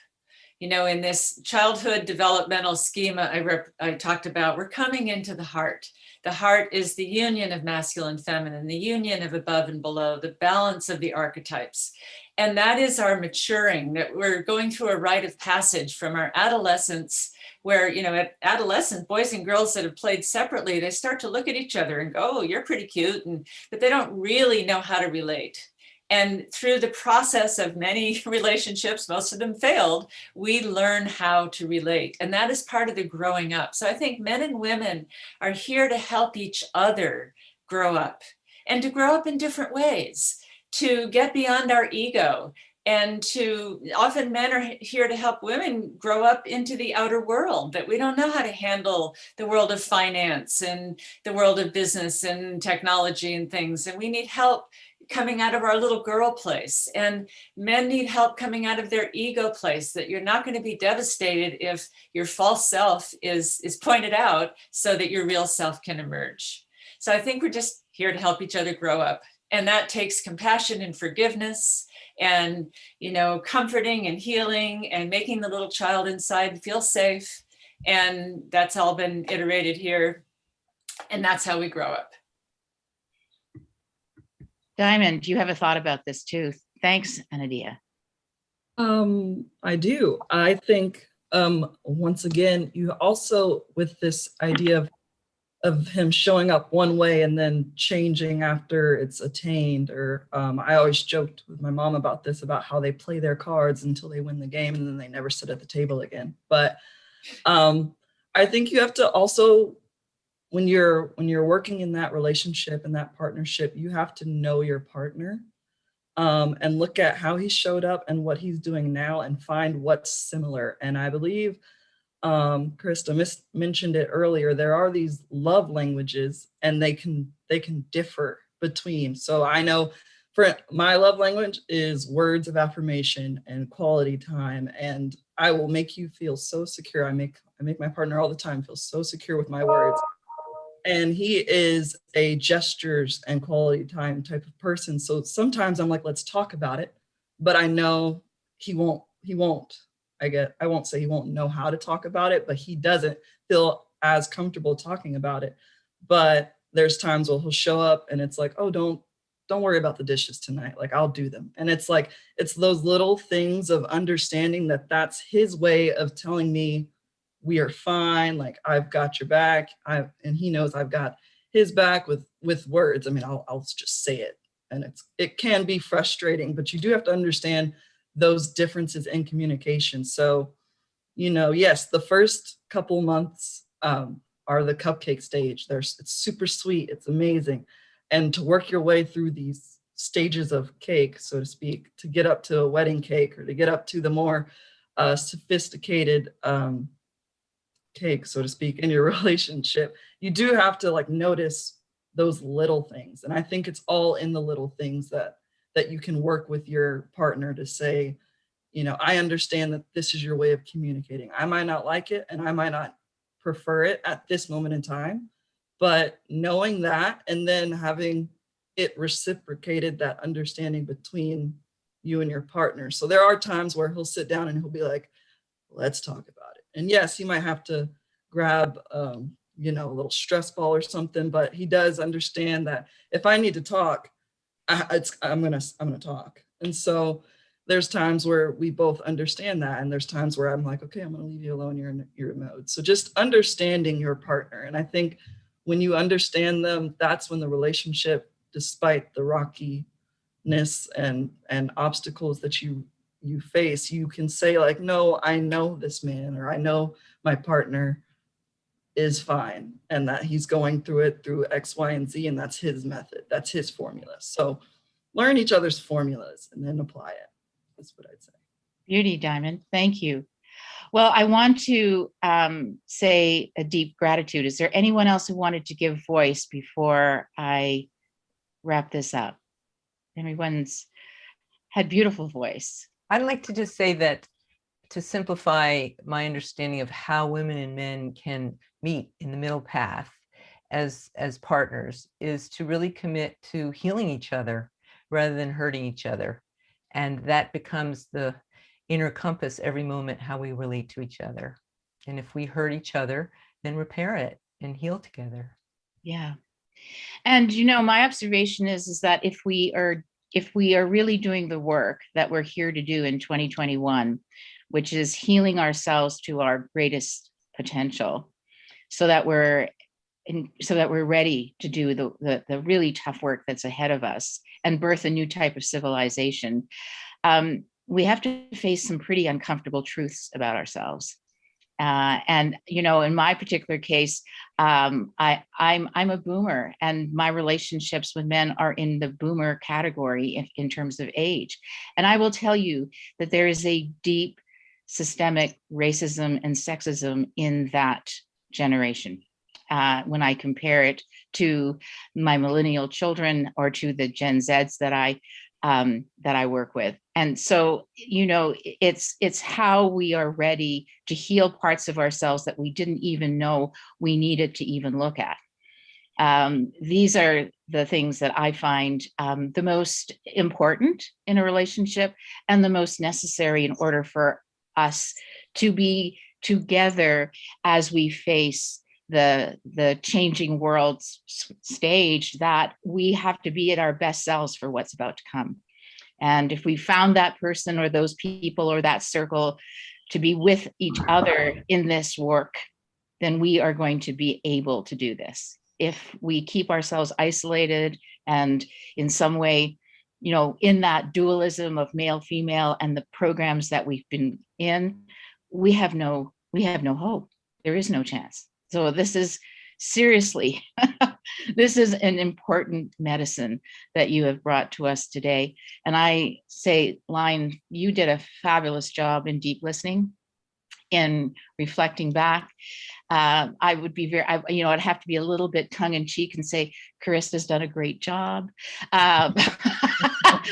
In this childhood developmental schema I talked about, we're coming into the heart. The heart is the union of masculine and feminine, the union of above and below, the balance of the archetypes. And that is our maturing, that we're going through a rite of passage from our adolescence, where, at adolescence, boys and girls that have played separately, they start to look at each other and go, oh, you're pretty cute. But they don't really know how to relate. And through the process of many relationships, most of them failed, we learn how to relate. And that is part of the growing up. So I think men and women are here to help each other grow up, and to grow up in different ways, to get beyond our ego. And often men are here to help women grow up into the outer world, that we don't know how to handle the world of finance and the world of business and technology and things. And we need help coming out of our little girl place, and men need help coming out of their ego place, that you're not going to be devastated if your false self is pointed out, so that your real self can emerge. So I think we're just here to help each other grow up. And that takes compassion and forgiveness and, comforting and healing and making the little child inside feel safe. And that's all been iterated here. And that's how we grow up. Diamond, do you have a thought about this too? Thanks, Anadia. I do. I think, once again, you also, with this idea of him showing up one way and then changing after it's attained, or I always joked with my mom about this, about how they play their cards until they win the game and then they never sit at the table again. But I think you have to also, when you're working in that relationship and that partnership, you have to know your partner, and look at how he showed up and what he's doing now, and find what's similar. And I believe Krista mentioned it earlier, there are these love languages, and they can differ between. So I know for my love language is words of affirmation and quality time, and I will make you feel so secure. I make my partner all the time feel so secure with my words. And he is a gestures and quality time type of person. So sometimes I'm like, let's talk about it. But I know he won't. I won't say he won't know how to talk about it, but he doesn't feel as comfortable talking about it. But there's times where he'll show up and it's like, oh, don't worry about the dishes tonight. Like, I'll do them. And it's like, it's those little things of understanding that that's his way of telling me, we are fine. Like, I've got your back. And he knows I've got his back with words. I mean, I'll just say it. And it can be frustrating, but you do have to understand those differences in communication. So yes, the first couple months are the cupcake stage. It's super sweet. It's amazing. And to work your way through these stages of cake, so to speak, to get up to a wedding cake or to get up to the more sophisticated cake, so to speak, in your relationship, you do have to like notice those little things. And I think it's all in the little things that you can work with your partner to say, I understand that this is your way of communicating. I might not like it and I might not prefer it at this moment in time, but knowing that and then having it reciprocated, that understanding between you and your partner. So there are times where he'll sit down and he'll be like, let's talk about it. And yes, he might have to grab, a little stress ball or something, but he does understand that if I need to talk, I'm gonna talk. And so there's times where we both understand that, and there's times where I'm like, okay, I'm gonna leave you alone. You're in your mode. So just understanding your partner, and I think when you understand them, that's when the relationship, despite the rockiness and obstacles that you face, you can say like, no, I know this man, or I know my partner is fine, and that he's going through it through X, Y, and Z, and that's his method, that's his formula. So learn each other's formulas and then apply it. That's what I'd say. Beauty, Diamond. Thank you. Well, I want to say a deep gratitude. Is there anyone else who wanted to give voice before I wrap this up? Everyone's had beautiful voice. I'd like to just say that to simplify my understanding of how women and men can meet in the middle path as partners is to really commit to healing each other rather than hurting each other. And that becomes the inner compass every moment, how we relate to each other. And if we hurt each other, then repair it and heal together. Yeah. And, my observation is that if we are really doing the work that we're here to do in 2021, which is healing ourselves to our greatest potential, so that we're ready to do the really tough work that's ahead of us and birth a new type of civilization, we have to face some pretty uncomfortable truths about ourselves. And in my particular case, I'm a boomer, and my relationships with men are in the boomer category in terms of age. And I will tell you that there is a deep systemic racism and sexism in that generation. When I compare it to my millennial children or to the Gen Zs that I work with. And so, it's how we are ready to heal parts of ourselves that we didn't even know we needed to even look at. These are the things that I find the most important in a relationship and the most necessary in order for us to be together as we face the changing world stage, that we have to be at our best selves for what's about to come. And if we found that person or those people or that circle to be with each other in this work, then we are going to be able to do this. If we keep ourselves isolated and in some way, in that dualism of male, female, and the programs that we've been in, we have no hope. There is no chance. So this is seriously, this is an important medicine that you have brought to us today. And I say, Lion, you did a fabulous job in deep listening, in reflecting back. I would be I'd have to be a little bit tongue in cheek and say, Carista's done a great job,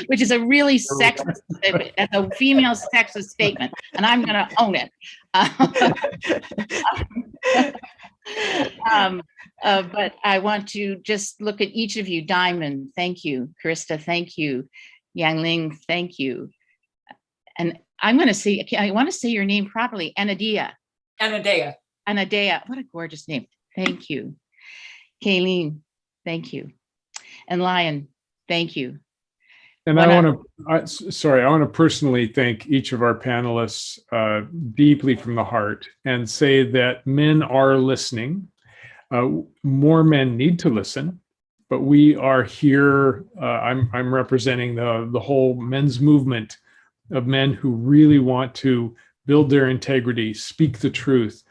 which is a really sexist, that's a female sexist statement, and I'm going to own it. But I want to just look at each of you. Diamond, thank you. Carista, thank you. Yang Ling, thank you. And I want to say your name properly. Anadea. Anadea. What a gorgeous name. Thank you. Kayleen, thank you. And Lion, thank you. And I want to personally thank each of our panelists deeply from the heart and say that men are listening. More men need to listen, but we are here. I'm representing the whole men's movement of men who really want to build their integrity, speak the truth,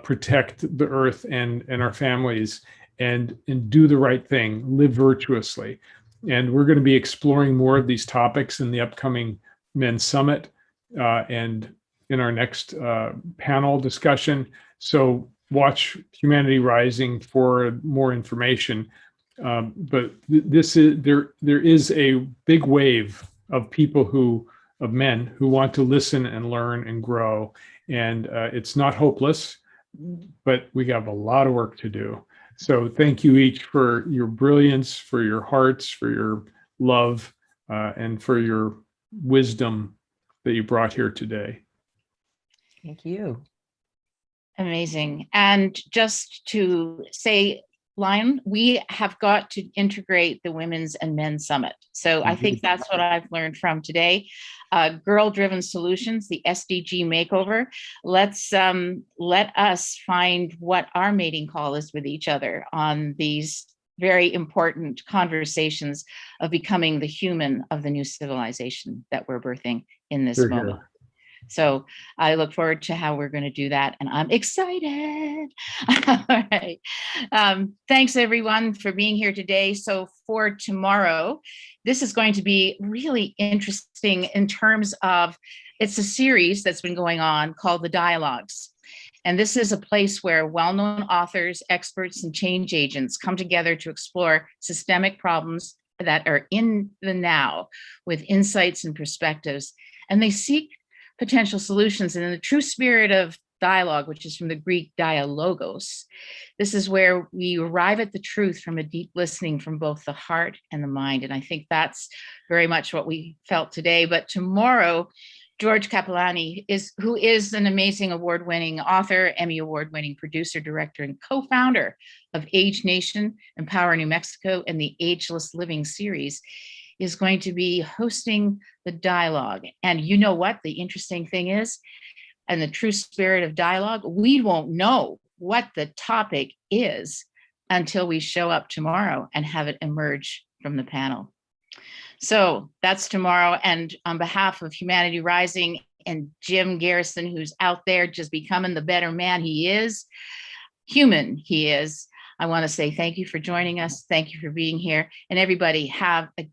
protect the earth and our families, and do the right thing, live virtuously. And we're going to be exploring more of these topics in the upcoming Men's Summit and in our next panel discussion. So watch Humanity Rising for more information. But there is a big wave of people of men who want to listen and learn and grow. And it's not hopeless, but we have a lot of work to do. So thank you each for your brilliance, for your hearts, for your love, and for your wisdom that you brought here today. Thank you. Amazing. And just to say, Lion, we have got to integrate the Women's and Men's Summit. So I think that's what I've learned from today. Girl-driven solutions, the SDG makeover. Let us find what our mating call is with each other on these very important conversations of becoming the human of the new civilization that we're birthing in this moment. So I look forward to how we're going to do that, and I'm excited. All right. Thanks, everyone, for being here today. So for tomorrow, this is going to be really interesting in terms of, it's a series that's been going on called The Dialogues. And this is a place where well-known authors, experts, and change agents come together to explore systemic problems that are in the now with insights and perspectives. And they seek potential solutions. And in the true spirit of dialogue, which is from the Greek dialogos, this is where we arrive at the truth from a deep listening from both the heart and the mind. And I think that's very much what we felt today. But tomorrow, George Capellani, who is an amazing award-winning author, Emmy award-winning producer, director, and co-founder of Age Nation, Empower New Mexico, and the Ageless Living series, is going to be hosting the dialogue. And you know what the interesting thing is? And the true spirit of dialogue, we won't know what the topic is until we show up tomorrow and have it emerge from the panel. So that's tomorrow. And on behalf of Humanity Rising and Jim Garrison, who's out there just becoming the better man he is, human he is, I want to say thank you for joining us. Thank you for being here. And everybody have a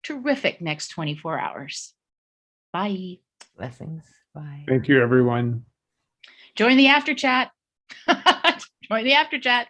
terrific next 24 hours. Bye. Blessings. Bye. Thank you, everyone. Join the after chat. Join the after chat.